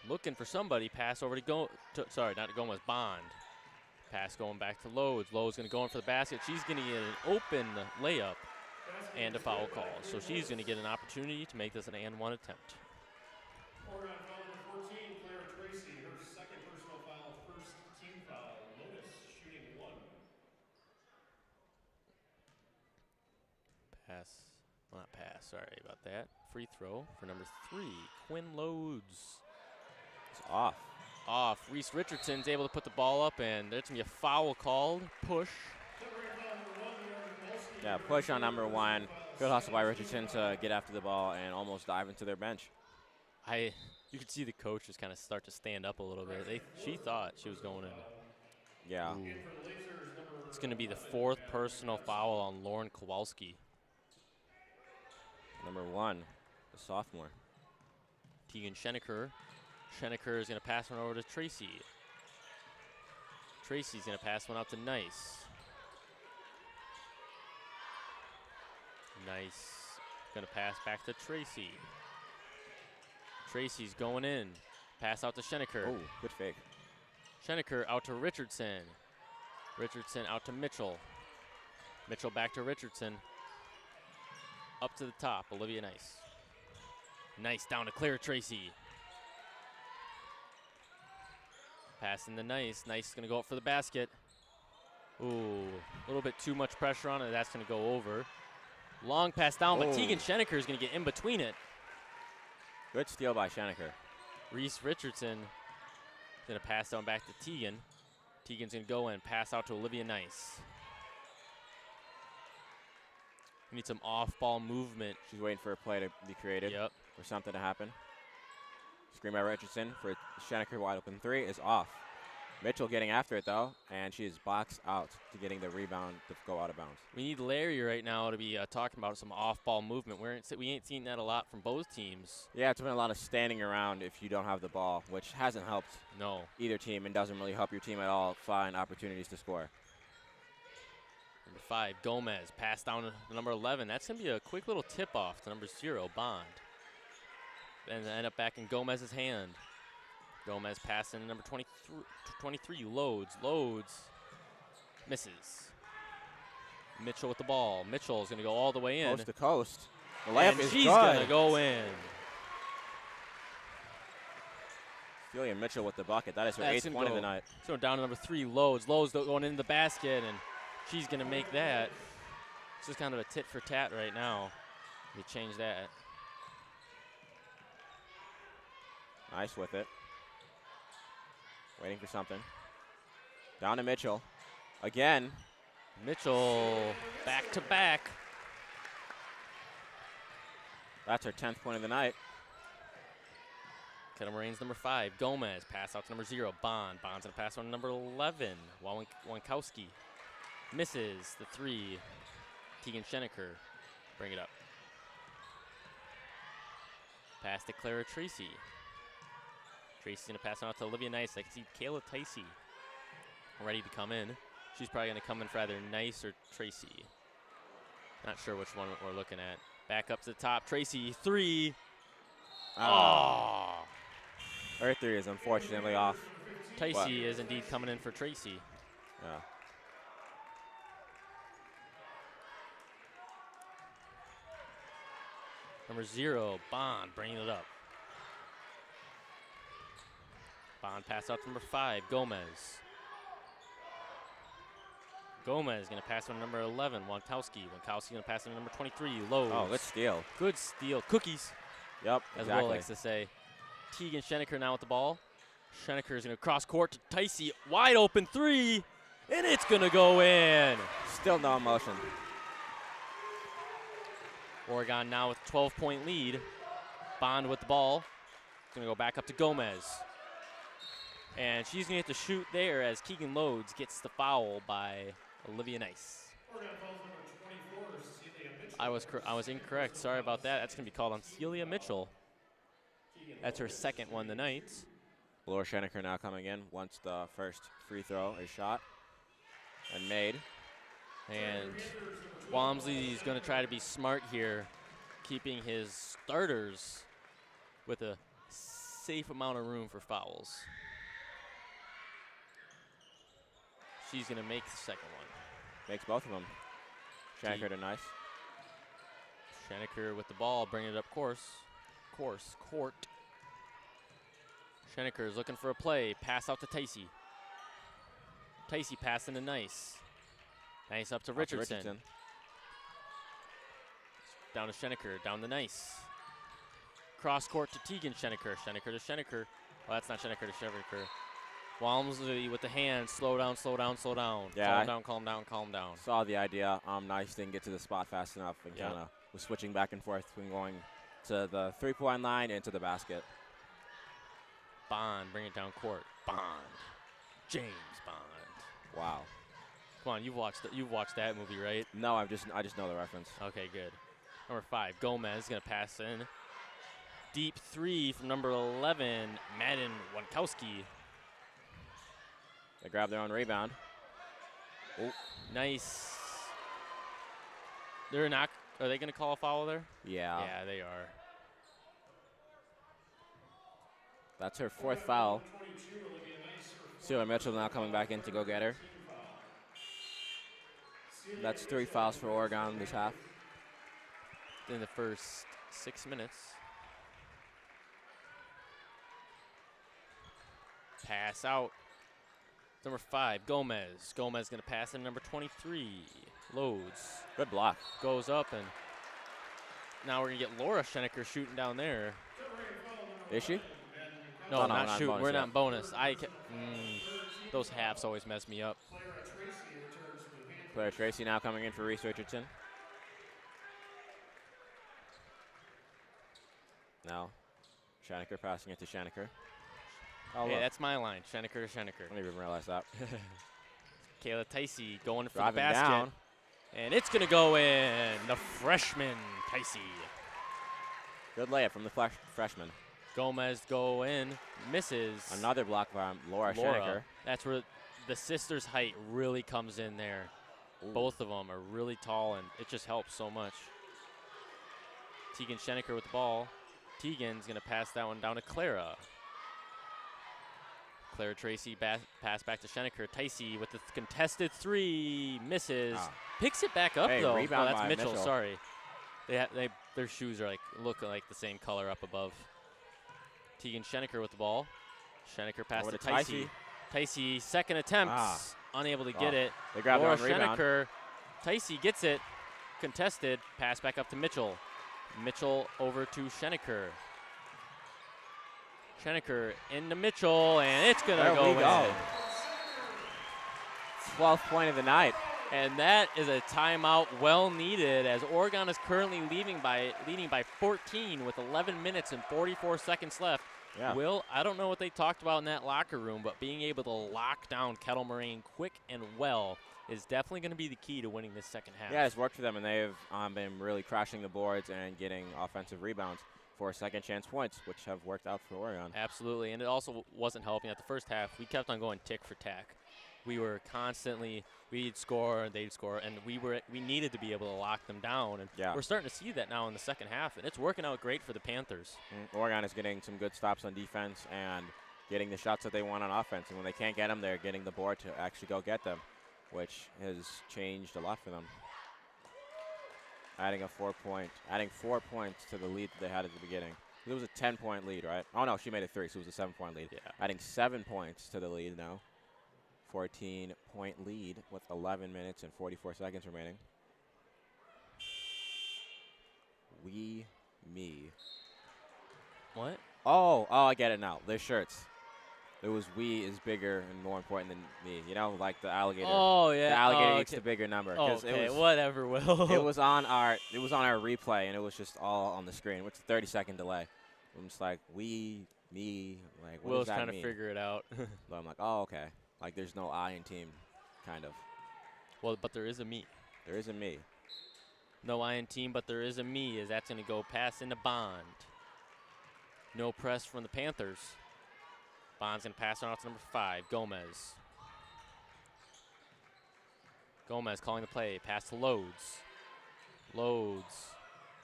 looking for somebody. Pass over to not to Gomez, Bond. Pass going back to Lowe's. Lowe's going to go in for the basket. She's going to get an open layup and a foul call. So she's going to get an opportunity to make this an and one attempt. Oregon foul number 14, Claire Tracy, her second personal foul, first team foul. Lotus shooting 1. Sorry about that. Free throw for number 3, Quinn Lodes. It's off. Reese Richardson's able to put the ball up, and there's going to be a foul called. Push. Yeah, push on number 1. Good hustle by Richardson to get after the ball and almost dive into their bench. You could see the coach just kind of start to stand up a little bit. She thought she was going in. Yeah. Ooh. It's going to be the 4th personal foul on Lauren Kowalski. Number 1, the sophomore. Tegan Schenecker. Schenecker is going to pass one over to Tracy. Tracy's going to pass one out to Nice. Nice. Going to pass back to Tracy. Tracy's going in. Pass out to Schenecker. Oh, good fake. Schenecker out to Richardson. Richardson out to Mitchell. Mitchell back to Richardson. Up to the top, Olivia Nice. Nice down to Claire Tracy. Passing to Nice. Nice is going to go up for the basket. Ooh, a little bit too much pressure on it. That's going to go over. Long pass down, but Tegan Schenecker is going to get in between it. Good steal by Schenecker. Reese Richardson is going to pass down back to Tegan. Tegan's going to go and pass out to Olivia Nice. We need some off-ball movement. She's waiting for a play to be created. Yep. For something to happen. Screen by Richardson for Schenecker, wide open three is off. Mitchell getting after it though, and she is boxed out to getting the rebound to go out of bounds. We need Larry right now to be talking about some off-ball movement. We ain't seen that a lot from both teams. Yeah, it's been a lot of standing around if you don't have the ball, which hasn't helped either team and doesn't really help your team at all find opportunities to score. Number 5, Gomez, pass down to number 11. That's going to be a quick little tip-off to number 0, Bond. And end up back in Gomez's hand. Gomez passing to number 23, Loads, misses. Mitchell with the ball. Mitchell is going to go all the way in. Coast to coast. The layup is she's good. going to go in. Celia Mitchell with the bucket. That is her 8th point of the night. So down to number 3, Loads. Loads going into the basket, and she's going to make that. It's just kind of a tit for tat right now. They change that. Nice with it. Waiting for something. Down to Mitchell. Again. Mitchell back to back. That's her 10th point of the night. Kettle Moraine's number 5, Gomez. Pass out to number 0, Bond. Bond's going to pass on to number 11, Wankowski. Misses the 3, Tegan Schenecker. Bring it up. Pass to Clara Tracy. Tracy's going to pass it out to Olivia Nice. I can see Kayla Ticey ready to come in. She's probably going to come in for either Nice or Tracy. Not sure which one we're looking at. Back up to the top. Tracy, 3. Oh! Her 3 is unfortunately off. Ticey is indeed coming in for Tracy. Yeah. Number 0, Bond, bringing it up. Bond pass out to number 5, Gomez. Gomez going to pass on number 11, Wankowski. Wankowski going to pass on number 23, Lowe's. Oh, good steal. Good steal. Cookies. Yep, as exactly. Will likes to say. Tegan Schenecker now with the ball. Schenecker is going to cross court to Ticey. Wide open 3, and it's going to go in. Still no motion. Oregon now with a 12-point lead. Bond with the ball. Going to go back up to Gomez. And she's going to have to shoot there as Keegan Loads gets the foul by Olivia Nice. I was incorrect. Sorry about that. That's going to be called on Celia Mitchell. That's her 2nd one tonight. Laura Schenecker now coming in once the first free throw is shot and made. And Walmsley is going to try to be smart here, keeping his starters with a safe amount of room for fouls. She's going to make the 2nd one. Makes both of them. Schenecker to Nice. Schenecker with the ball, bringing it up court. Schenecker is looking for a play. Pass out to Ticey. Ticey passing to Nice. Nice up to Richardson. Down to Schenecker, down to Nice. Cross court to Tegan Schenecker. Schenecker to Schenecker. Oh, that's not Schenecker to Schenecker. Walmsley with the hand. Slow down. Yeah, Calm down. Saw the idea. Nice didn't get to the spot fast enough and kind of was switching back and forth between going to the 3-point line and to the basket. Bond, bring it down court. Bond. James Bond. Wow. Come on, you've watched that movie, right? No, I just know the reference. Okay, good. Number 5, Gomez going to pass in. Deep 3 from number 11, Madden Wankowski. They grab their own rebound. Oh, nice. Are they going to call a foul there? Yeah. Yeah, they are. That's her 4th foul. Celia Mitchell now coming back in to go get her. That's 3 fouls for Oregon this half. In the first 6 minutes. Pass out. Number 5, Gomez. Gomez going to pass in number 23, Loads. Good block. Goes up, and now we're going to get Laura Schenecker shooting down there. Is she? No, No, not not shooting. bonus We're yet. not in bonus. Those halves always mess me up. Claire Tracy now coming in for Reese Richardson. Now, Schenecker passing it to Schenecker. Oh, Hey, look. that's my line. Schenecker to Schenecker. I didn't even realize that. Kayla Ticey going for Driving the basket. down. And it's going to go in. The freshman, Ticey. Good layup from the freshman. Gomez go in. Misses. Another block by Laura Schenecker. That's where the sisters' height really comes in there. Ooh. Both of them are really tall, and it just helps so much. Tegan Schenecker with the ball. Tegan's going to pass that one down to Clara. Clara Tracy pass back to Schenecker. Ticey with the contested 3. Misses. Picks it back up, Hey, though. rebound That's by Mitchell. Mitchell. Sorry. Their shoes are look like the same color up above. Tegan Schenecker with the ball. Schenecker pass Over to to Ticey. Ticey, second attempt. Unable to get it. They grabbed Laura on rebound. Schenecker. Ticey gets it. Contested. Pass back up to Mitchell. Mitchell over to Schenecker. Schenecker into Mitchell, and it's going to go in. 12th point of the night. And that is a timeout well needed, as Oregon is currently leading by 14 with 11 minutes and 44 seconds left. Yeah. Will, I don't know what they talked about in that locker room, but being able to lock down Kettle Moraine quick and well is definitely going to be the key to winning this second half. Yeah, it's worked for them, and they've been really crashing the boards and getting offensive rebounds for second chance points, which have worked out for Oregon. Absolutely, and it also wasn't helping at the first half. We kept on going tick for tack. We were constantly, we'd score, they'd score, and we needed to be able to lock them down. And we're starting to see that now in the second half, and it's working out great for the Panthers. Oregon is getting some good stops on defense and getting the shots that they want on offense. And when they can't get them, they're getting the board to actually go get them, which has changed a lot for them. Adding 4 points to the lead that they had at the beginning. It was a 10-point lead, right? Oh, no, she made it 3, so it was a 7-point lead. Yeah. Adding 7 points to the lead now. 14-point lead with 11 minutes and 44 seconds remaining. Me. What? Oh, I get it now. Their shirts. It was we is bigger and more important than me. You know, like the alligator. Oh yeah. The alligator okay. eats the bigger number. Okay, whatever, Will. It was on our replay, and it was just all on the screen. What's the 30-second delay? I'm just like me. Like what Will's does that trying mean? to figure it out. So I'm like, oh okay. Like there's no I in team, kind of. Well, but there is a me. There is a me. No I in team, but there is a me, as that's going to go pass into Bond. No press from the Panthers. Bond's going to pass it off to number 5, Gomez. Gomez calling the play. Pass to Loads. Loads.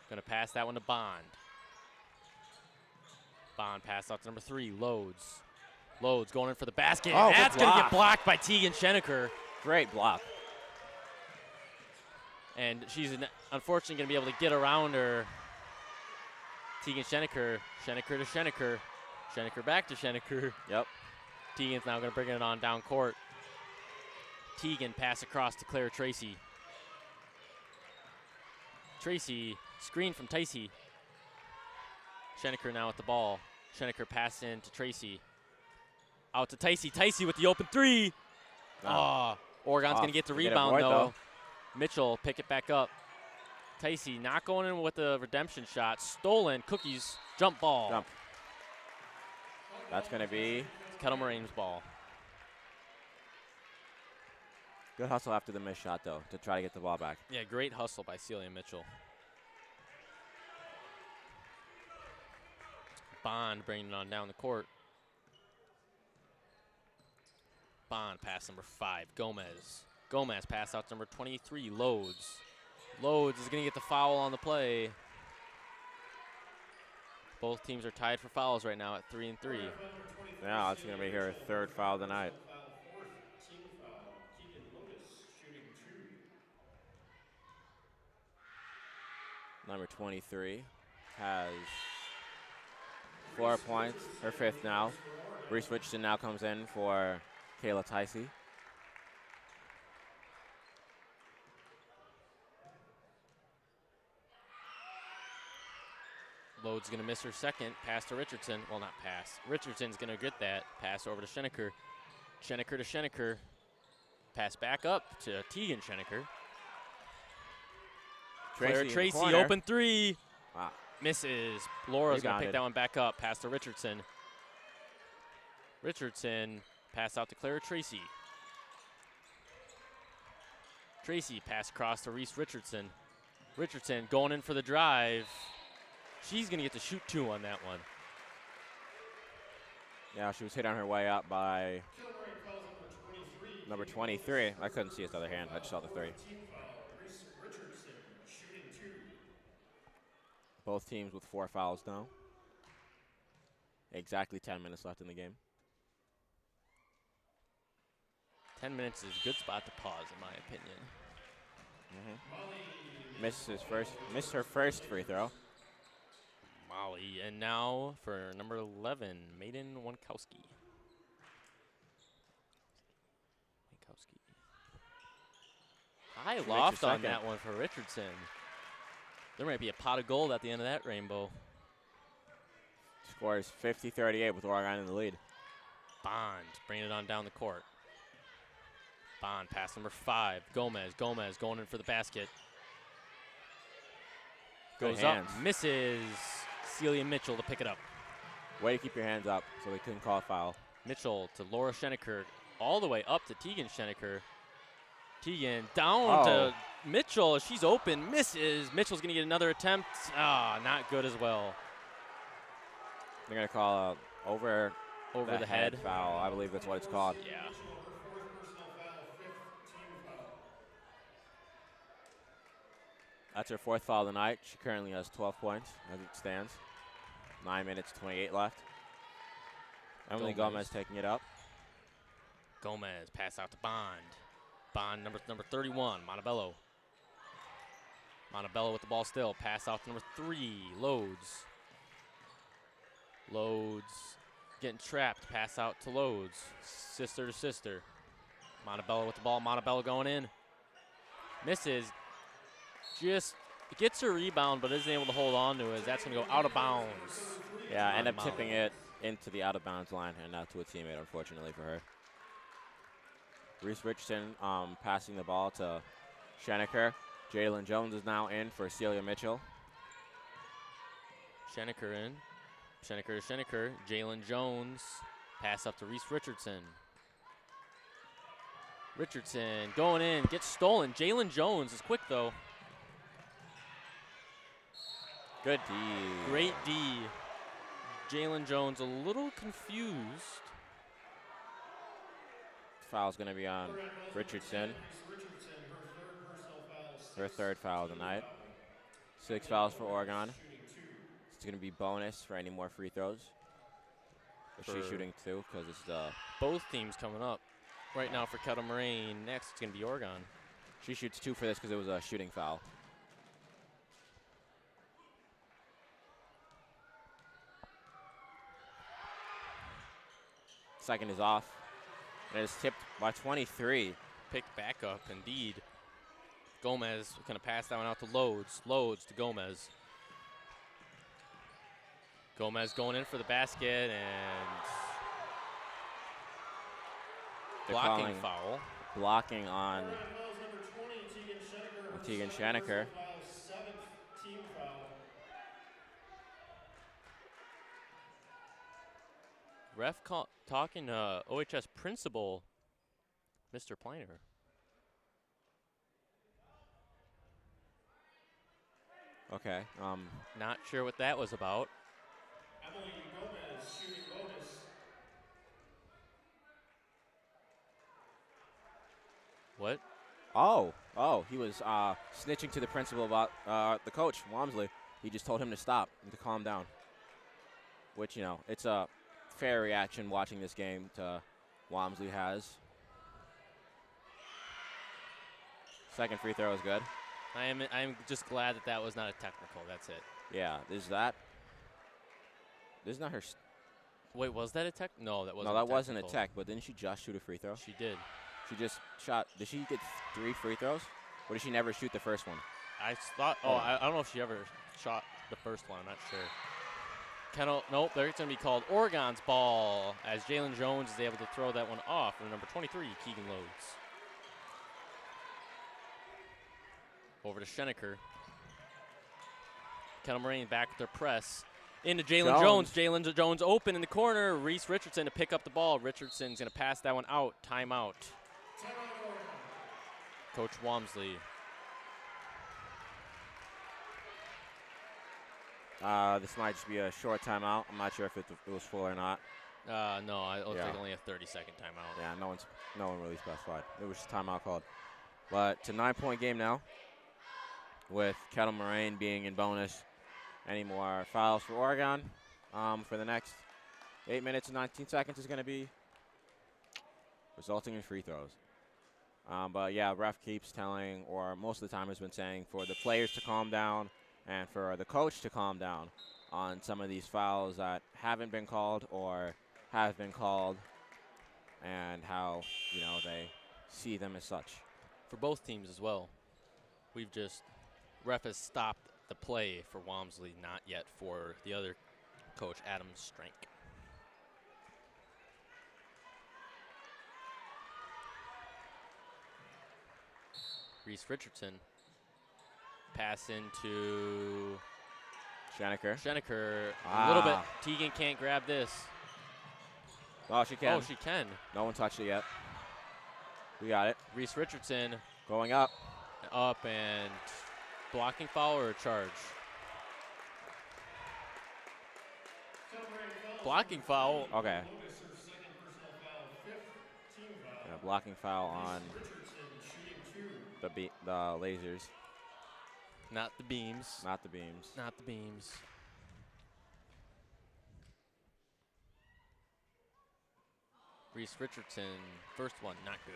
Going to pass that one to Bond. Bond pass off to number 3, Loads. Loads going in for the basket. Oh, That's good going to block. get blocked by Tegan Schenecker. Great block. And she's unfortunately going to be able to get around her. Tegan Schenecker. Schenecker to Schenecker. Schenecker back to Schenecker. Yep. Tegan's now going to bring it on down court. Tegan pass across to Claire Tracy. Tracy screen from Ticey. Schenecker now with the ball. Schenecker pass in to Tracy. Out to Ticey. Ticey with the open 3. Oregon's going to get the rebound, though. Mitchell pick it back up. Ticey not going in with the redemption shot. Stolen. Cookies. Jump ball. Jump. That's going to be Kettle Moraine's ball. good hustle after the missed shot, though, to try to get the ball back. Yeah, great hustle by Celia Mitchell. Bond bringing it on down the court. Bond pass number 5, Gomez. Gomez pass out to number 23, Loads. Loads is going to get the foul on the play. Both teams are tied for fouls right now at 3 and 3. Yeah, it's going to be her 3rd foul of the night. Number 23 has 4 points, her 5th now. Reese Richardson now comes in for Kayla Ticey. Lode's going to miss her second. Pass to Richardson. Well, not pass. Richardson's going to get that. Pass over to Schenecker. Schenecker to Schenecker. Pass back up to Tegan Schenecker. Claire Tracy, open three. Wow. Misses. Laura's going to pick that one back up. Pass to Richardson. Richardson, pass out to Claire Tracy. Tracy, pass across to Reese Richardson. Richardson going in for the drive. She's going to get to shoot 2 on that one. Yeah, she was hit on her way up by number 23. I couldn't see his other hand. I just saw the 3. Both teams with 4 fouls now. Exactly 10 minutes left in the game. 10 minutes is a good spot to pause, in my opinion. Missed her first free throw. Molly, and now for number 11, Maiden Wankowski. High loft on that one for Richardson. There might be a pot of gold at the end of that rainbow. Scores 50-38 with Oregon in the lead. Bond bringing it on down the court. Bond, pass number 5. Gomez going in for the basket. Goes up, misses. Celia Mitchell to pick it up. Way to keep your hands up so they couldn't call a foul. Mitchell to Laura Schenecker, all the way up to Tegan Schenecker. Tegan down to Mitchell. She's open, misses. Mitchell's going to get another attempt. Not good as well. They're going to call over the head foul. I believe that's what it's called. Yeah. That's her 4th foul of the night. She currently has 12 points as it stands. 9 minutes, 28 left. Emily Gomez taking it up. Gomez, pass out to Bond. Bond, number 31, Montebello. Montebello with the ball still. Pass out to number 3, Loads. Loads getting trapped. Pass out to Loads. Sister to sister. Montebello with the ball. Montebello going in. Misses. Just gets her rebound, but isn't able to hold on to it. That's going to go out of bounds. Yeah, end up tipping it into the out-of-bounds line and not to a teammate, unfortunately for her. Reese Richardson passing the ball to Schenecker. Jalen Jones is now in for Celia Mitchell. Schenecker in. Schenecker to Schenecker. Jalen Jones. Pass up to Reese Richardson. Richardson going in. Gets stolen. Jalen Jones is quick, though. Good D. Great D. Jalen Jones a little confused. Foul's going to be on Richardson. Her 3rd foul of the night. 6 fouls for Oregon. It's going to be bonus for any more free throws. But she's shooting 2 because it's the... Both teams coming up. Right now for Kettle Moraine. Next, it's going to be Oregon. She shoots 2 for this because it was a shooting foul. Second is off. And it is tipped by 23. Picked back up, indeed. Gomez going to pass that one out to Loads. Loads to Gomez. Gomez going in for the basket and blocking foul. Blocking on Tegan Schenecker. Ref talking to OHS principal, Mr. Pliner. Okay. Not sure what that was about. Emily Gomez shooting bonus. What? Oh, he was snitching to the principal about the coach, Walmsley. He just told him to stop and to calm down. Which, you know, it's a fair reaction watching this game to Walmsley has. Second free throw is good. I am just glad that that was not a technical. That's it. Yeah, this is not her. Wait, was that a tech? No, that wasn't. No, that wasn't a technical. tech, but didn't she just shoot a free throw? She did. She just shot. Did she get 3 free throws? Or did she never shoot the first one? I thought. Oh, I don't know if she ever shot the first one. I'm not sure. Kettle. Nope. There's going to be called Oregon's ball as Jalen Jones is able to throw that one off for number 23, Keegan Loads. Over to Schenecker. Kettle Moraine back with their press. Into Jalen Jones. Jalen Jones open in the corner. Reese Richardson to pick up the ball. Richardson's going to pass that one out. Timeout. Coach Walmsley. This might just be a short timeout. I'm not sure if it was full or not. No, it looks like only a 30-second timeout. Yeah, no one really specified. It was just timeout called. But it's a 9-point game now, with Kettle Moraine being in bonus. Any more fouls for Oregon for the next 8 minutes and 19 seconds is going to be resulting in free throws. But yeah, ref keeps telling, or most of the time has been saying, for the players to calm down and for the coach to calm down on some of these fouls that haven't been called or have been called, and how, you know, they see them as such. For both teams as well. Ref has stopped the play for Walmsley, not yet for the other coach, Adam Strank. Reese Richardson. Pass into Schenecker. A little bit. Teagan can't grab this. Oh, she can. Oh, she can. No one touched it yet. We got it. Reese Richardson. Going up. Up and blocking foul or a charge? Blocking foul. Okay. Yeah, blocking foul on the lasers. Not the beams. Not the beams. Not the beams. Reese Richardson, first one, not good.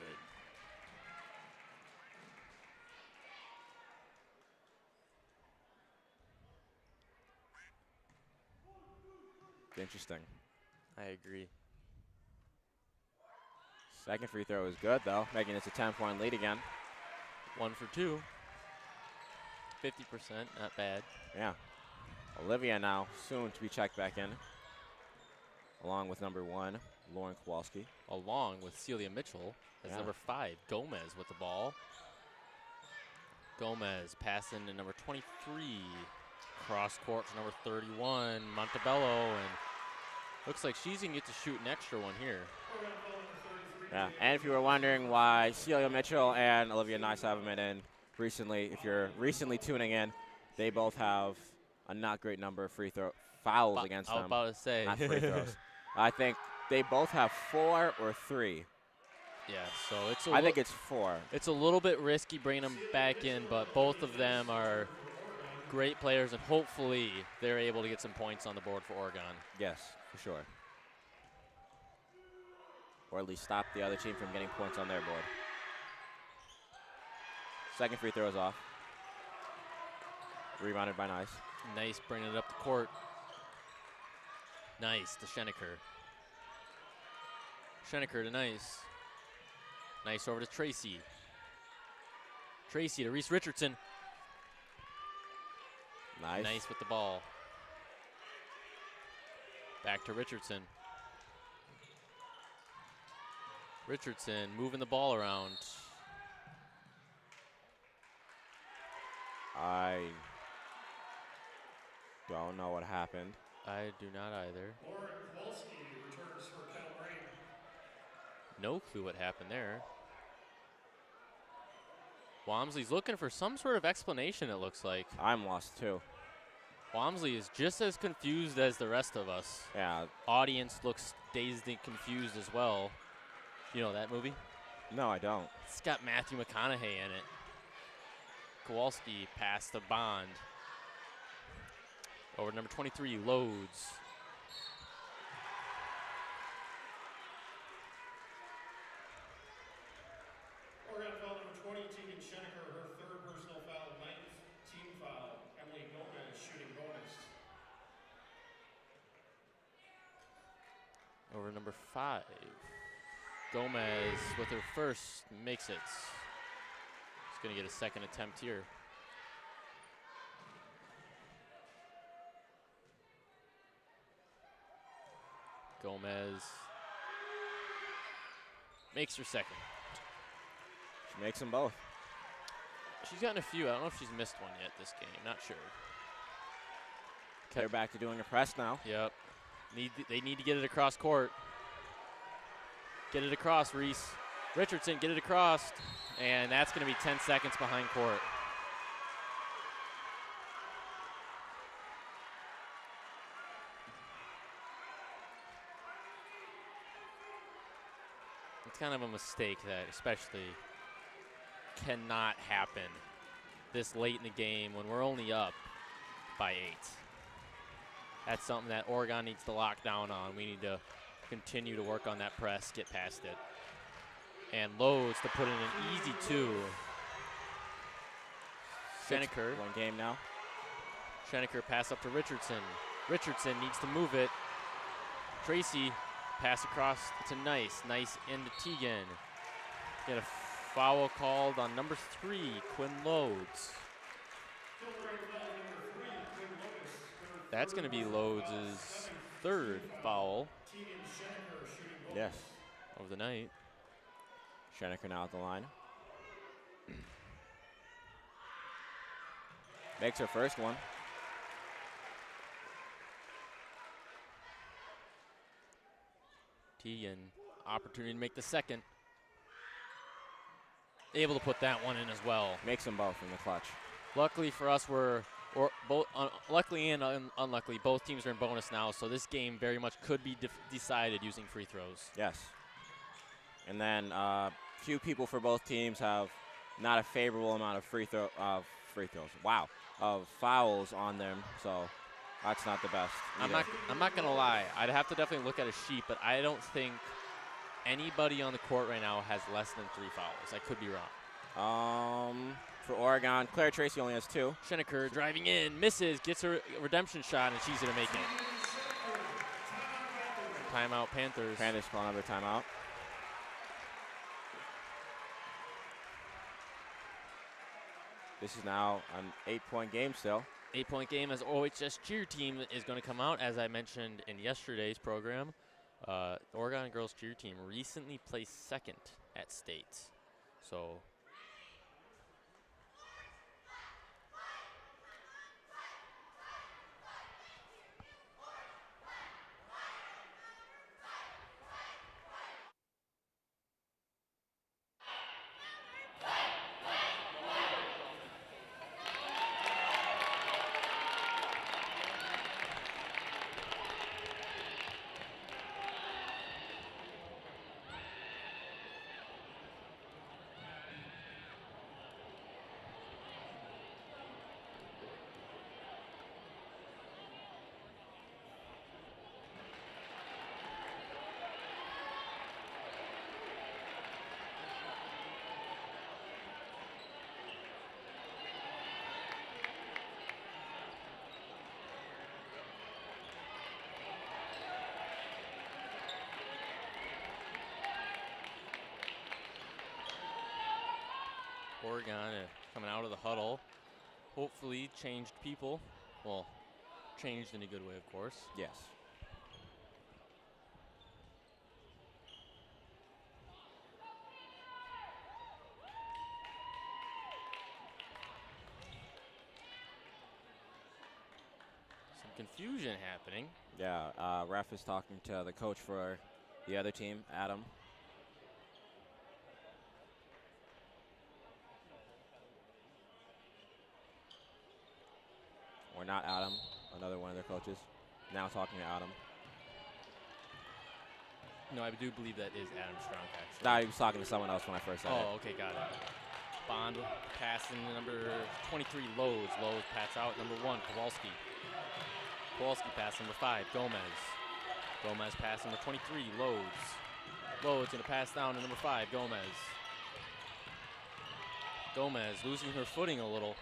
Interesting. I agree. Second free throw is good, though, making it a 10-point lead again. 1 for 2. 50%, not bad. Yeah. Olivia now soon to be checked back in, along with number 1, Lauren Kowalski. Along with Celia Mitchell as number 5, Gomez with the ball. Gomez passing to number 23. Cross court to number 31, Montebello, and looks like she's going to get to shoot an extra one here. Yeah, and if you were wondering why Celia Mitchell and Olivia Nice haven't been in recently, if you're recently tuning in, they both have a not great number of fouls against them. I was about to say. Not free throws. I think they both have 4 or 3. Yeah, so I think it's 4. It's a little bit risky bringing them back in, but both of them are great players, and hopefully they're able to get some points on the board for Oregon. Yes, for sure. Or at least stop the other team from getting points on their board. Second free throw is off. Rebounded by Nice. Nice bringing it up the court. Nice to Schenecker. Schenecker to Nice. Nice over to Tracy. Tracy to Reese Richardson. Nice. Nice with the ball. Back to Richardson. Richardson moving the ball around. I don't know what happened. I do not either. Lauren Kowalski returns for Kettle Moraine. No clue what happened there. Walmsley's looking for some sort of explanation, it looks like. I'm lost too. Walmsley is just as confused as the rest of us. Yeah. Audience looks dazed and confused as well. You know that movie? No, I don't. It's got Matthew McConaughey in it. Kowalski passed the Bond. Over to number 23, Loads. Oregon foul number 20, Teagan Schenecker, her third personal foul, 9th team foul. Emily Gomez shooting bonus. over number 5. Gomez with her first makes it. She's going to get a second attempt here. Gomez makes her second. She makes them both. She's gotten a few. I don't know if she's missed one yet this game. Not sure. They're back to doing a press now. Yep. They need to get it across court. Get it across, Reese. Richardson, get it across. And that's going to be 10 seconds behind court. It's kind of a mistake that especially cannot happen this late in the game when we're only up by 8. That's something that Oregon needs to lock down on. We need to continue to work on that press, get past it. And Lowe's to put in an easy 2. Schenecker. One game now. Schenecker pass up to Richardson. Richardson needs to move it. Tracy pass across to Nice. Nice into Teagan. Get a foul called on number 3, Quinn Loads. That's going to be Loads' 3rd foul. Yes. Of the night. Schenecker now at the line. Makes her first one. Teagan, opportunity to make the second. Able to put that one in as well. Makes them both in the clutch. Luckily for us, luckily and unluckily, both teams are in bonus now, so this game very much could be decided using free throws. Yes. And then few people for both teams have not a favorable amount of free throws. Wow, of fouls on them. So that's not the best. I'm not gonna lie. I'd have to definitely look at a sheet, but I don't think anybody on the court right now has less than 3 fouls. I could be wrong. For Oregon, Claire Tracy only has 2. Schenecker driving in, misses, gets her redemption shot, and she's gonna make it. Timeout, Panthers. Panthers call another timeout. This is now an 8-point game still. 8-point game as OHS cheer team is going to come out. As I mentioned in yesterday's program, the Oregon girls cheer team recently placed 2nd at state. So Oregon coming out of the huddle. Hopefully changed people. Well, changed in a good way, of course. Yes. Some confusion happening. Yeah, ref is talking to the coach for the other team, Adam. Or not Adam, another one of their coaches. Now talking to Adam. No, I do believe that is Adam Strunk, actually. No, he was talking to someone else when I first said it. Oh, okay, got it. Bond passing number 23, Lowe's. Lowe's pass out number 1, Kowalski. Kowalski pass number 5, Gomez. Gomez pass number 23, Lowe's. Lowe's going to pass down to number 5, Gomez. Gomez losing her footing a little.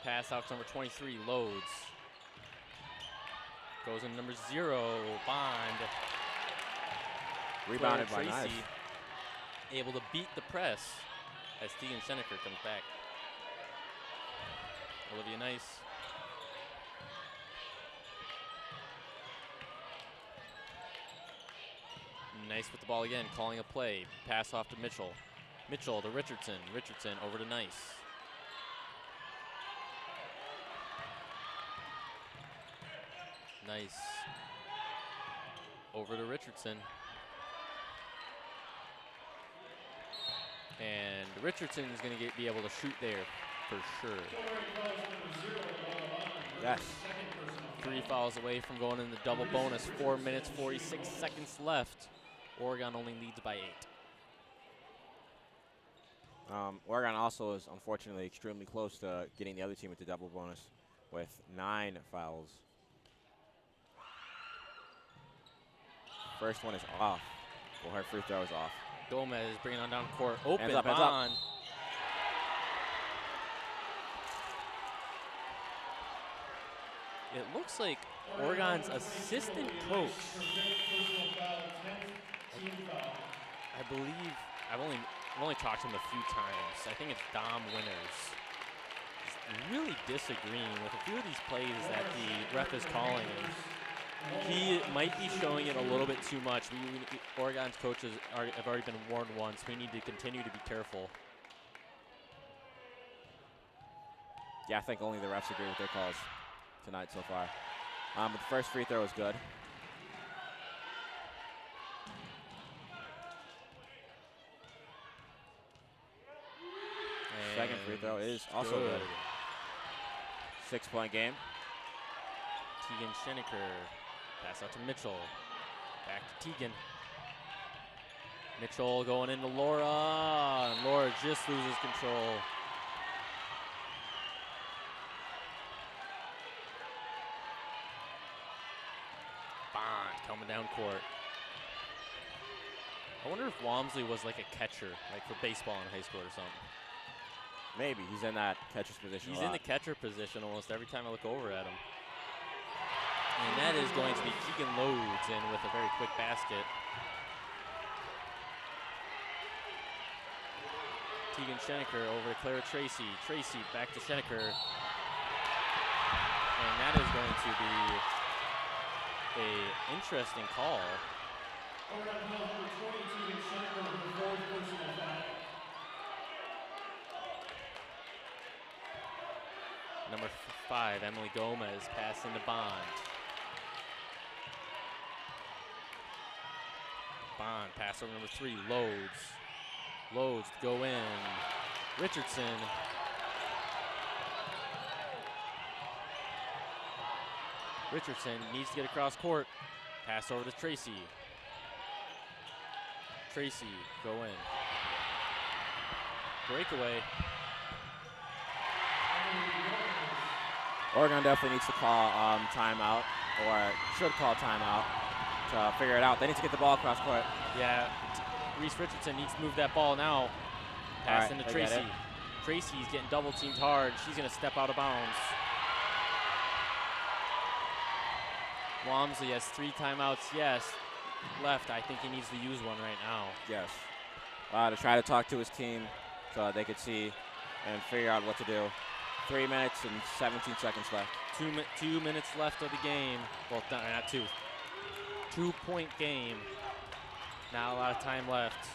Pass out to number 23, Loads. Goes in number 0, Bond. Rebounded by Tracy Nice. able to beat the press as Tegan Schenecker comes back. Olivia Nice. Nice with the ball again, calling a play. Pass off to Mitchell. Mitchell to Richardson. Richardson over to Nice. Nice. Over to Richardson. And Richardson is going to be able to shoot there for sure. Yes. 3 fouls away from going in the double bonus. 4 minutes, 46 seconds left. Oregon only leads by 8. Oregon also is unfortunately extremely close to getting the other team into double bonus with 9 fouls. First one is off. Well, her free throw is off. Gomez bringing on down court. Open, Hands up, hands Bond. up. It looks like Oregon's assistant coach, I believe, I've only talked to him a few times. I think it's Dom Winters. He's really disagreeing with a few of these plays that the ref is calling. He might be showing it a little bit too much. Oregon's coaches have already been warned once. We need to continue to be careful. Yeah, I think only the refs agree with their calls tonight so far. But the first free throw is good. Second free throw is also good. 6-point game. Tegan Schenecker. Pass out to Mitchell. Back to Tegan. Mitchell going into Laura. And Laura just loses control. Bond coming down court. I wonder if Walmsley was like a catcher, like for baseball in high school or something. Maybe. He's in that catcher's position. He's in the catcher position almost every time I look over at him. And that is going to be Keegan Loads in with a very quick basket. Tegan Schenecker over to Clara Tracy. Tracy back to Schenecker. And that is going to be an interesting call. Number 5, Emily Gomez, passing to Bond. Bond, pass over number 3, Loads. Loads to go in. Richardson. Richardson needs to get across court. Pass over to Tracy. Tracy, go in. Breakaway. Oregon definitely needs to call timeout, or should call timeout to figure it out. They need to get the ball across court. Yeah, Reese Richardson needs to move that ball now. Pass into Tracy. Tracy's getting double teamed hard. She's going to step out of bounds. Walmsley has 3 timeouts, yes, left. I think he needs to use one right now. Yes. To try to talk to his team so they could see and figure out what to do. 3 minutes and 17 seconds left. 2 minutes left of the game. Well, not 2. 2-point game. Not a lot of time left.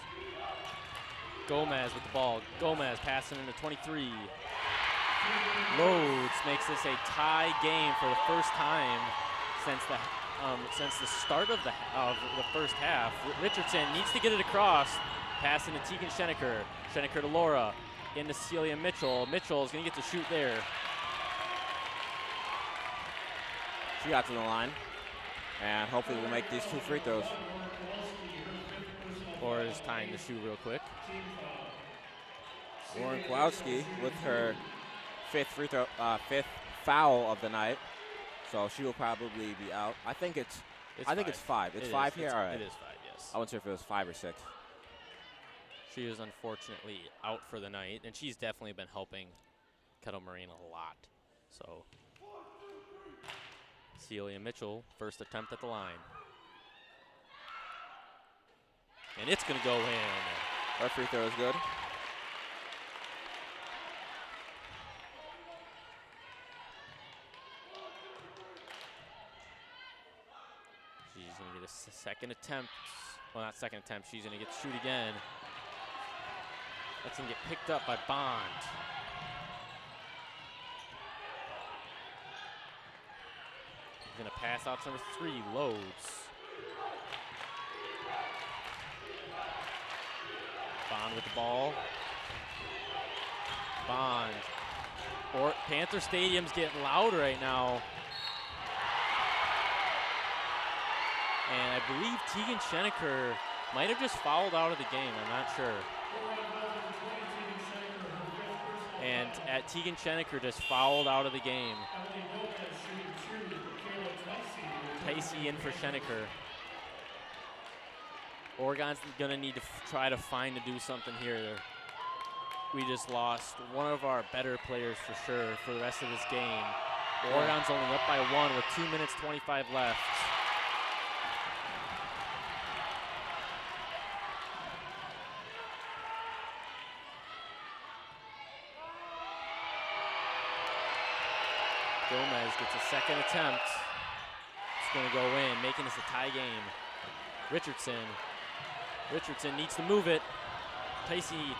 Gomez with the ball. Gomez passing into 23. Loads makes this a tie game for the first time since the start of the first half. Richardson needs to get it across. Passing to Tegan Schenecker. Schenecker to Laura. Into Celia Mitchell. Mitchell is going to get to shoot there. She got to the line. And hopefully we'll make these 2 free throws. Or is tying the shoe real quick. Lauren Kowalski with her 5th foul of the night. So she will probably be out. I think it's 5. It's 5 here? All right. It is 5, yes. I wasn't sure if it was 5 or 6. She is unfortunately out for the night, and she's definitely been helping Kettle Moraine a lot. So, Celia Mitchell, first attempt at the line. And it's going to go in. Her free throw is good. She's going to get a second attempt. Well, not second attempt. She's going to get to shoot again. That's going to get picked up by Bond. He's going to pass out to number 3, Loads. Bond with the ball. Bond. Panther Stadium's getting loud right now. And I believe Tegan Schenecker might have just fouled out of the game. I'm not sure. And Tegan Schenecker just fouled out of the game. Ticey in for Schenecker. Oregon's going to need to try to find to do something here. We just lost one of our better players for sure for the rest of this game. Oregon's only up by 1 with 2 minutes 25 left. Gomez gets a second attempt. It's going to go in, making this a tie game. Richardson needs to move it. Ticey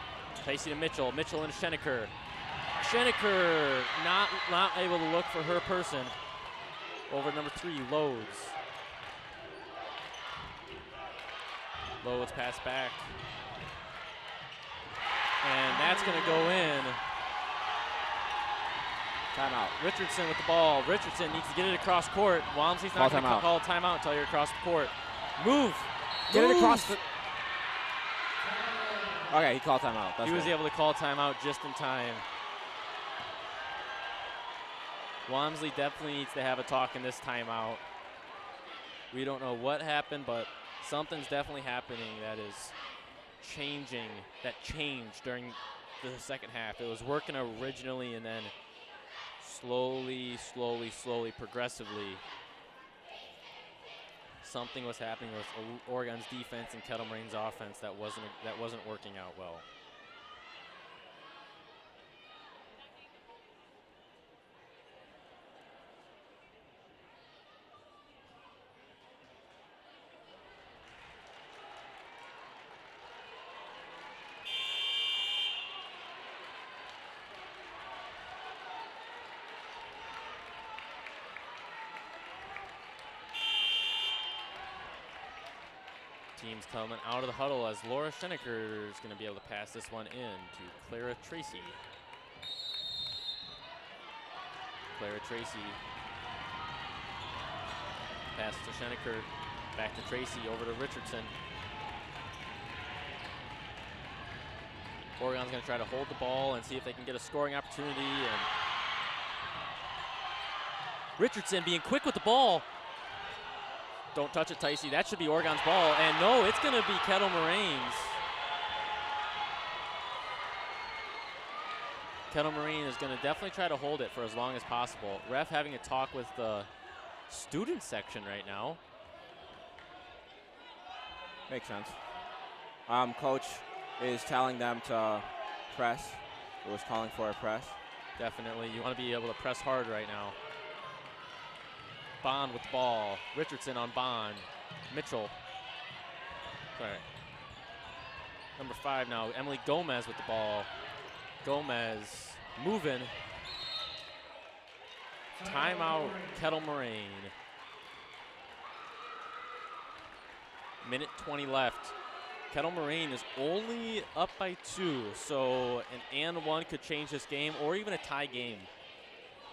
to Mitchell. Mitchell and Schenecker. Schenecker not able to look for her person. Over number 3, Loads. Loads pass back. And that's going to go in. Timeout. Richardson with the ball. Richardson needs to get it across court. Walmsley's not going to call a timeout until you're across the court. Move. Get it across the... Okay, he called timeout. He was able to call timeout just in time. Walmsley definitely needs to have a talk in this timeout. We don't know what happened, but something's definitely happening that is changing, that changed during the second half. It was working originally, and then slowly, progressively, something was happening with Oregon's defense and Kettle Moraine's offense that wasn't working out well. Teams coming out of the huddle as Laura Schenecker is going to be able to pass this one in to Clara Tracy. Clara Tracy pass to Schenecker, back to Tracy, over to Richardson. Oregon's going to try to hold the ball and see if they can get a scoring opportunity. And Richardson being quick with the ball. Don't touch it, Ticey. That should be Oregon's ball. And no, it's going to be Kettle Moraine's. Kettle Moraine is going to definitely try to hold it for as long as possible. Ref having a talk with the student section right now. Makes sense. Coach is telling them to press. It was calling for a press. Definitely. You want to be able to press hard right now. Bond with the ball. Richardson on Bond. Mitchell. Sorry. Number 5 now. Emily Gomez with the ball. Gomez moving. Timeout, Kettle Moraine. Minute 20 left. Kettle Moraine is only up by 2, so an and 1 could change this game, or even a tie game.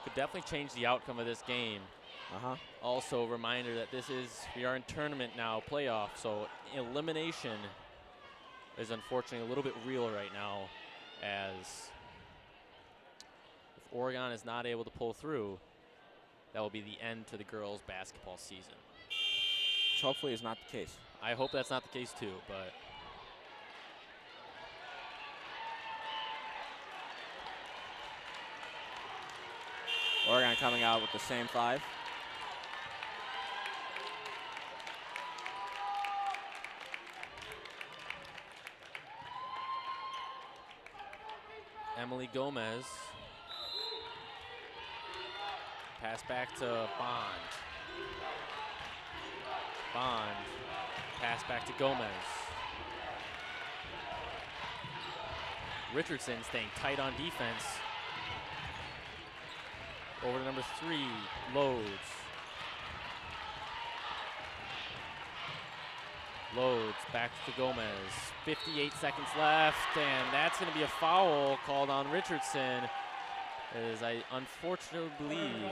Could definitely change the outcome of this game. Also, a reminder that we are in tournament now, playoff, so elimination is unfortunately a little bit real right now, as if Oregon is not able to pull through, that will be the end to the girls' basketball season. Which hopefully is not the case. I hope that's not the case too, but Oregon coming out with the same 5. Emily Gomez. Pass back to Bond. Bond. Pass back to Gomez. Richardson staying tight on defense. Over to number 3, Loads. Loads back to Gomez. 58 seconds left, and that's going to be a foul called on Richardson, as I unfortunately believe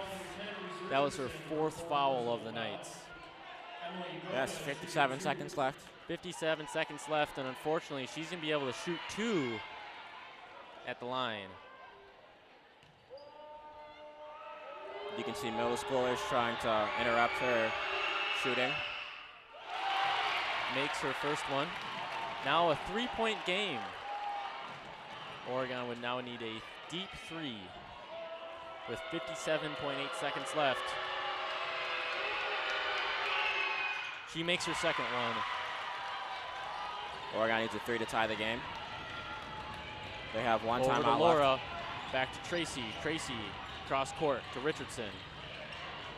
that was her 4th foul of the night. Yes, 57 seconds left. 57 seconds left, and unfortunately she's going to be able to shoot 2 at the line. You can see middle schoolers trying to interrupt her shooting. Makes her first one. Now a 3-point game. Oregon would now need a deep 3 with 57.8 seconds left. She makes her second one. Oregon needs a 3 to tie the game. They have one Over timeout to Laura, left. back to Tracy. Tracy, cross court to Richardson.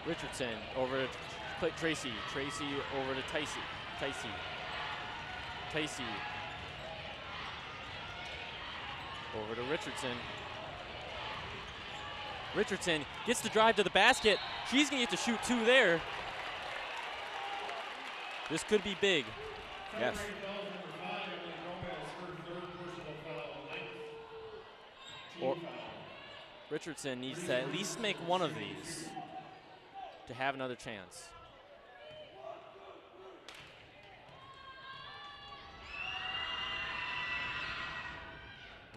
Richardson over to Tracy. Tracy over to Ticey. Ticey. Ticey. Over to Richardson. Richardson gets the drive to the basket. She's going to get to shoot 2 there. This could be big. Yes. Or Richardson needs to at least make one of these to have another chance.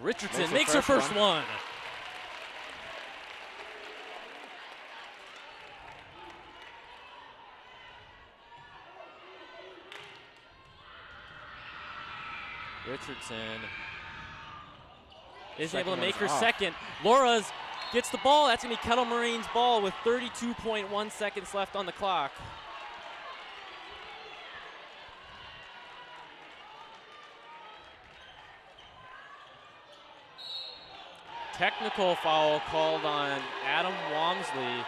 Richardson makes her first one. Richardson is able to make her second. Laura's gets the ball. That's going to be Kettle Moraine's ball with 32.1 seconds left on the clock. Technical foul called on Adam Walmsley.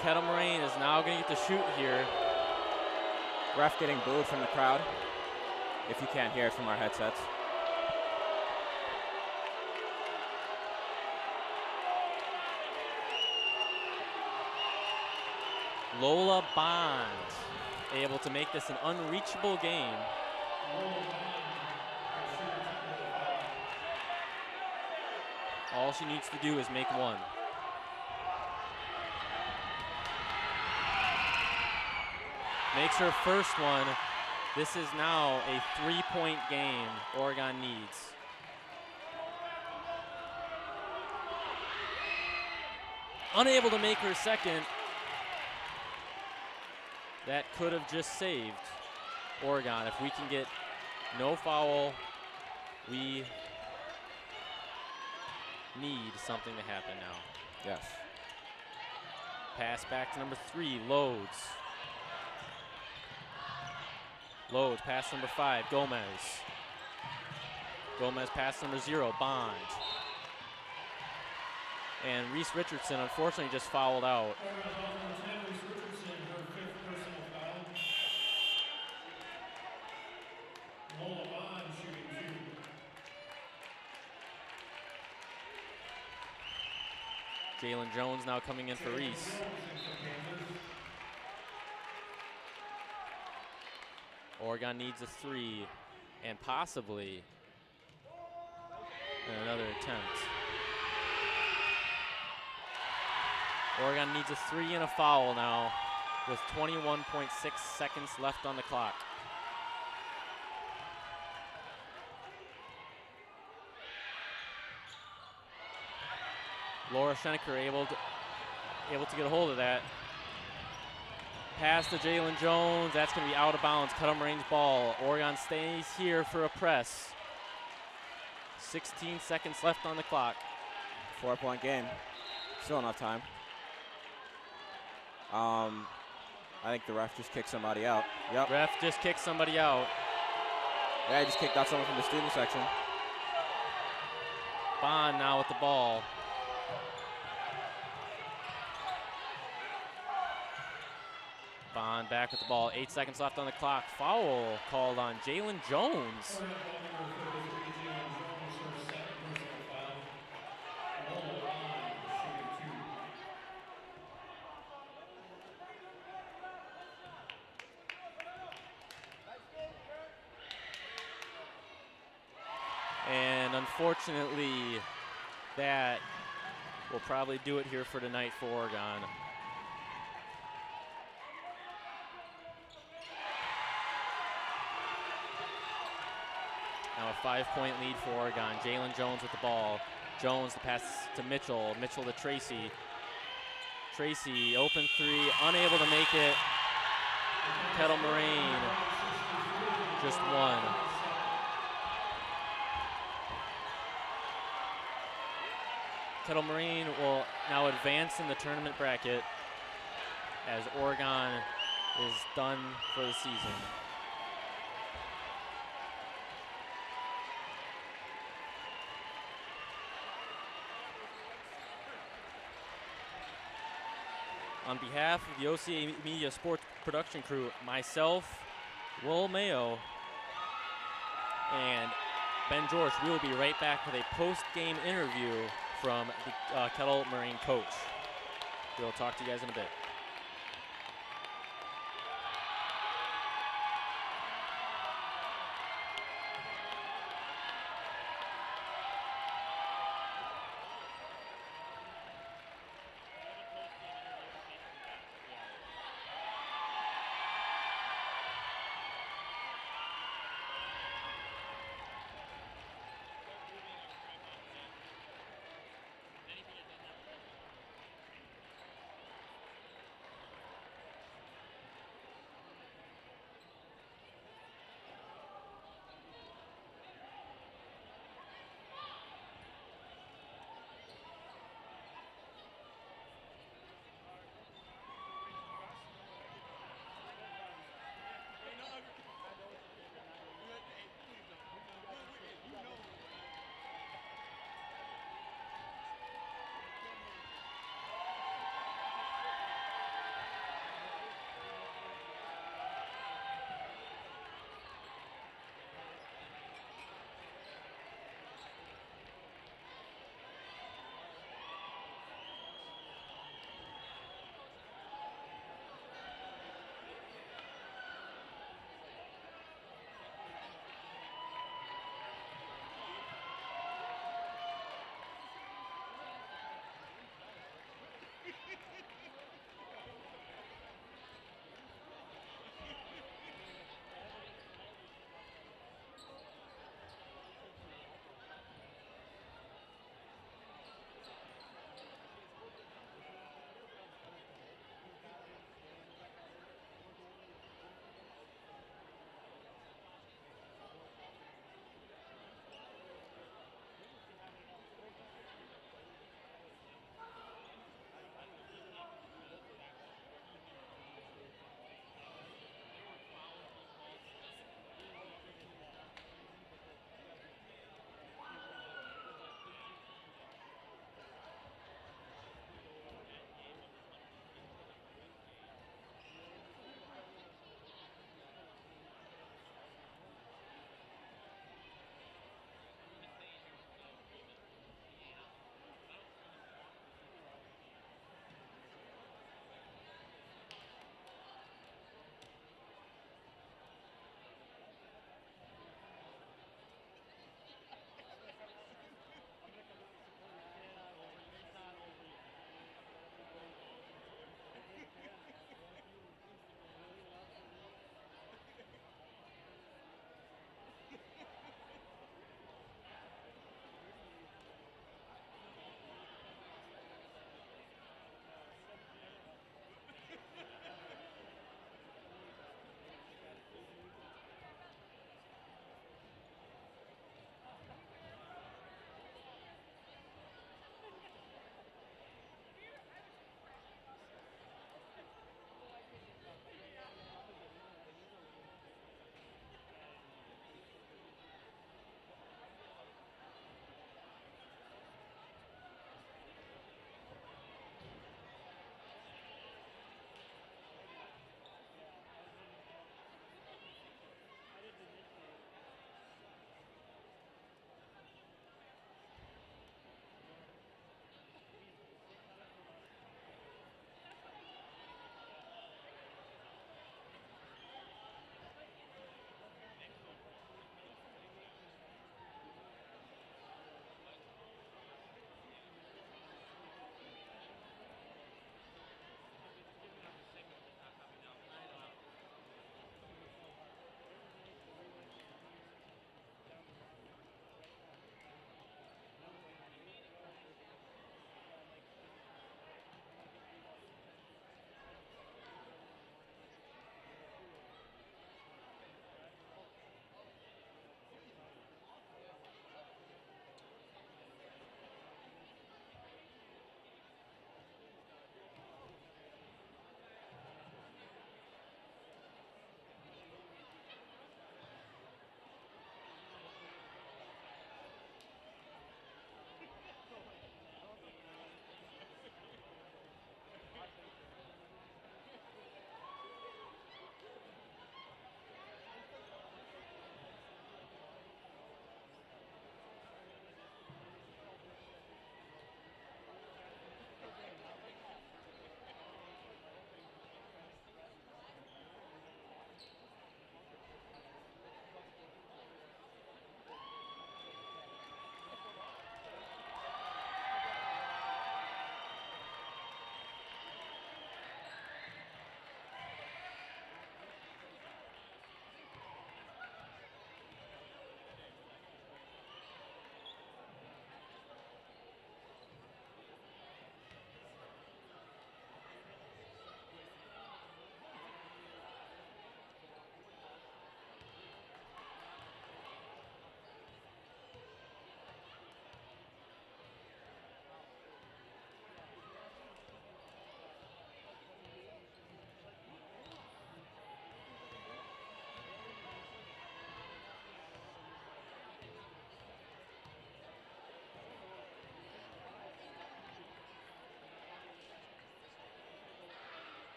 Kettle Moraine is now going to get to shoot here. Ref getting booed from the crowd, if you can't hear it from our headsets. Lola Bond able to make this an unreachable game. All she needs to do is make one. Makes her first one. This is now a 3-point game Oregon needs. Unable to make her second. That could have just saved Oregon. If we can get no foul, we need something to happen now. Yes. Pass back to number 3, Loads. Loads, pass number 5, Gomez. Gomez, pass number 0, Bond. And Reese Richardson, unfortunately, just fouled out. Jalen Jones now coming in for Reese. Oregon needs a 3 and possibly another attempt. Oregon needs a 3 and a foul now with 21.6 seconds left on the clock. Laura Schenecker able to get a hold of that. Pass to Jalen Jones. That's going to be out of bounds. Kettle Moraine's ball. Oregon stays here for a press. 16 seconds left on the clock. 4-point game. Still enough time. I think the ref just kicked somebody out. Yep. Ref just kicked somebody out. Yeah, he just kicked out someone from the student section. Bond now with the ball. Bond back with the ball. 8 seconds left on the clock. Foul called on Jalen Jones. And unfortunately, that will probably do it here for tonight for Oregon. Now a 5-point lead for Oregon. Jalen Jones with the ball. Jones, the pass to Mitchell. Mitchell to Tracy. Tracy, open three, unable to make it. Kettle Moraine, just one. Kettle Moraine will now advance in the tournament bracket as Oregon is done for the season. On behalf of the OCA Media Sports Production Crew, myself, Will Mayo, and Ben George, we will be right back with a post-game interview from the Kettle Moraine coach. We'll talk to you guys in a bit.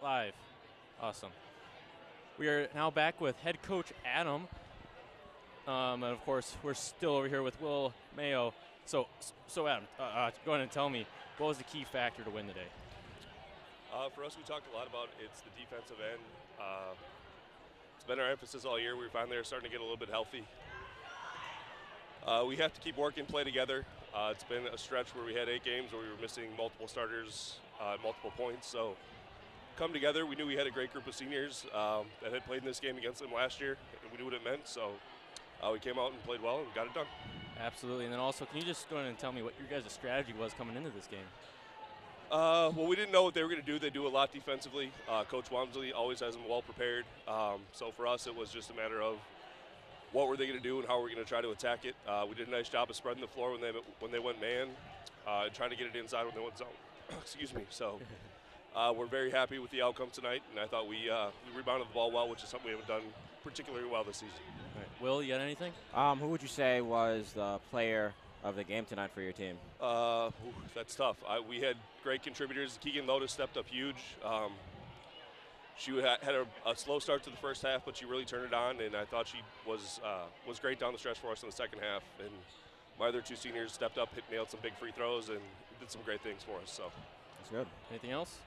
Live. Awesome. We are now back with head coach Adam. And of course, we're still over here with Will Mayo. So Adam, go ahead and tell me, what was the key factor to win today? For us, we talked a lot about it's the defensive end. It's been our emphasis all year. We finally are starting to get a little bit healthy. We have to keep working, play together. It's been a stretch where we had 8 games where we were missing multiple starters, multiple points. So come together. We knew we had a great group of seniors that had played in this game against them last year, and we knew what it meant. So we came out and played well and got it done. Absolutely. And then also, can you just go ahead and tell me what your guys' strategy was coming into this game? Well, we didn't know what they were going to do. They do a lot defensively. Coach Walmsley always has them well prepared. So for us, it was just a matter of what were they going to do and how we're going to try to attack it. We did a nice job of spreading the floor when they went man, and trying to get it inside when they went zone. Excuse me. So we're very happy with the outcome tonight, and I thought we rebounded the ball well, which is something we haven't done particularly well this season. All right. Will, you got anything? Who would you say was the player of the game tonight for your team? That's tough. We had great contributors. Keegan Lotus stepped up huge. She had a slow start to the first half, but she really turned it on, and I thought she was great down the stretch for us in the second half. And my other 2 seniors stepped up, nailed some big free throws, and did some great things for us. So that's good. Anything else?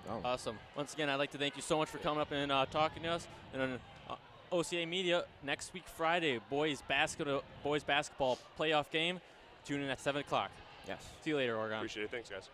No. Awesome. Once again, I'd like to thank you so much for coming up and talking to us. And then OCA Media next week Friday, boys basketball playoff game. Tune in at 7 o'clock. Yes. See you later, Oregon. Appreciate it. Thanks, guys.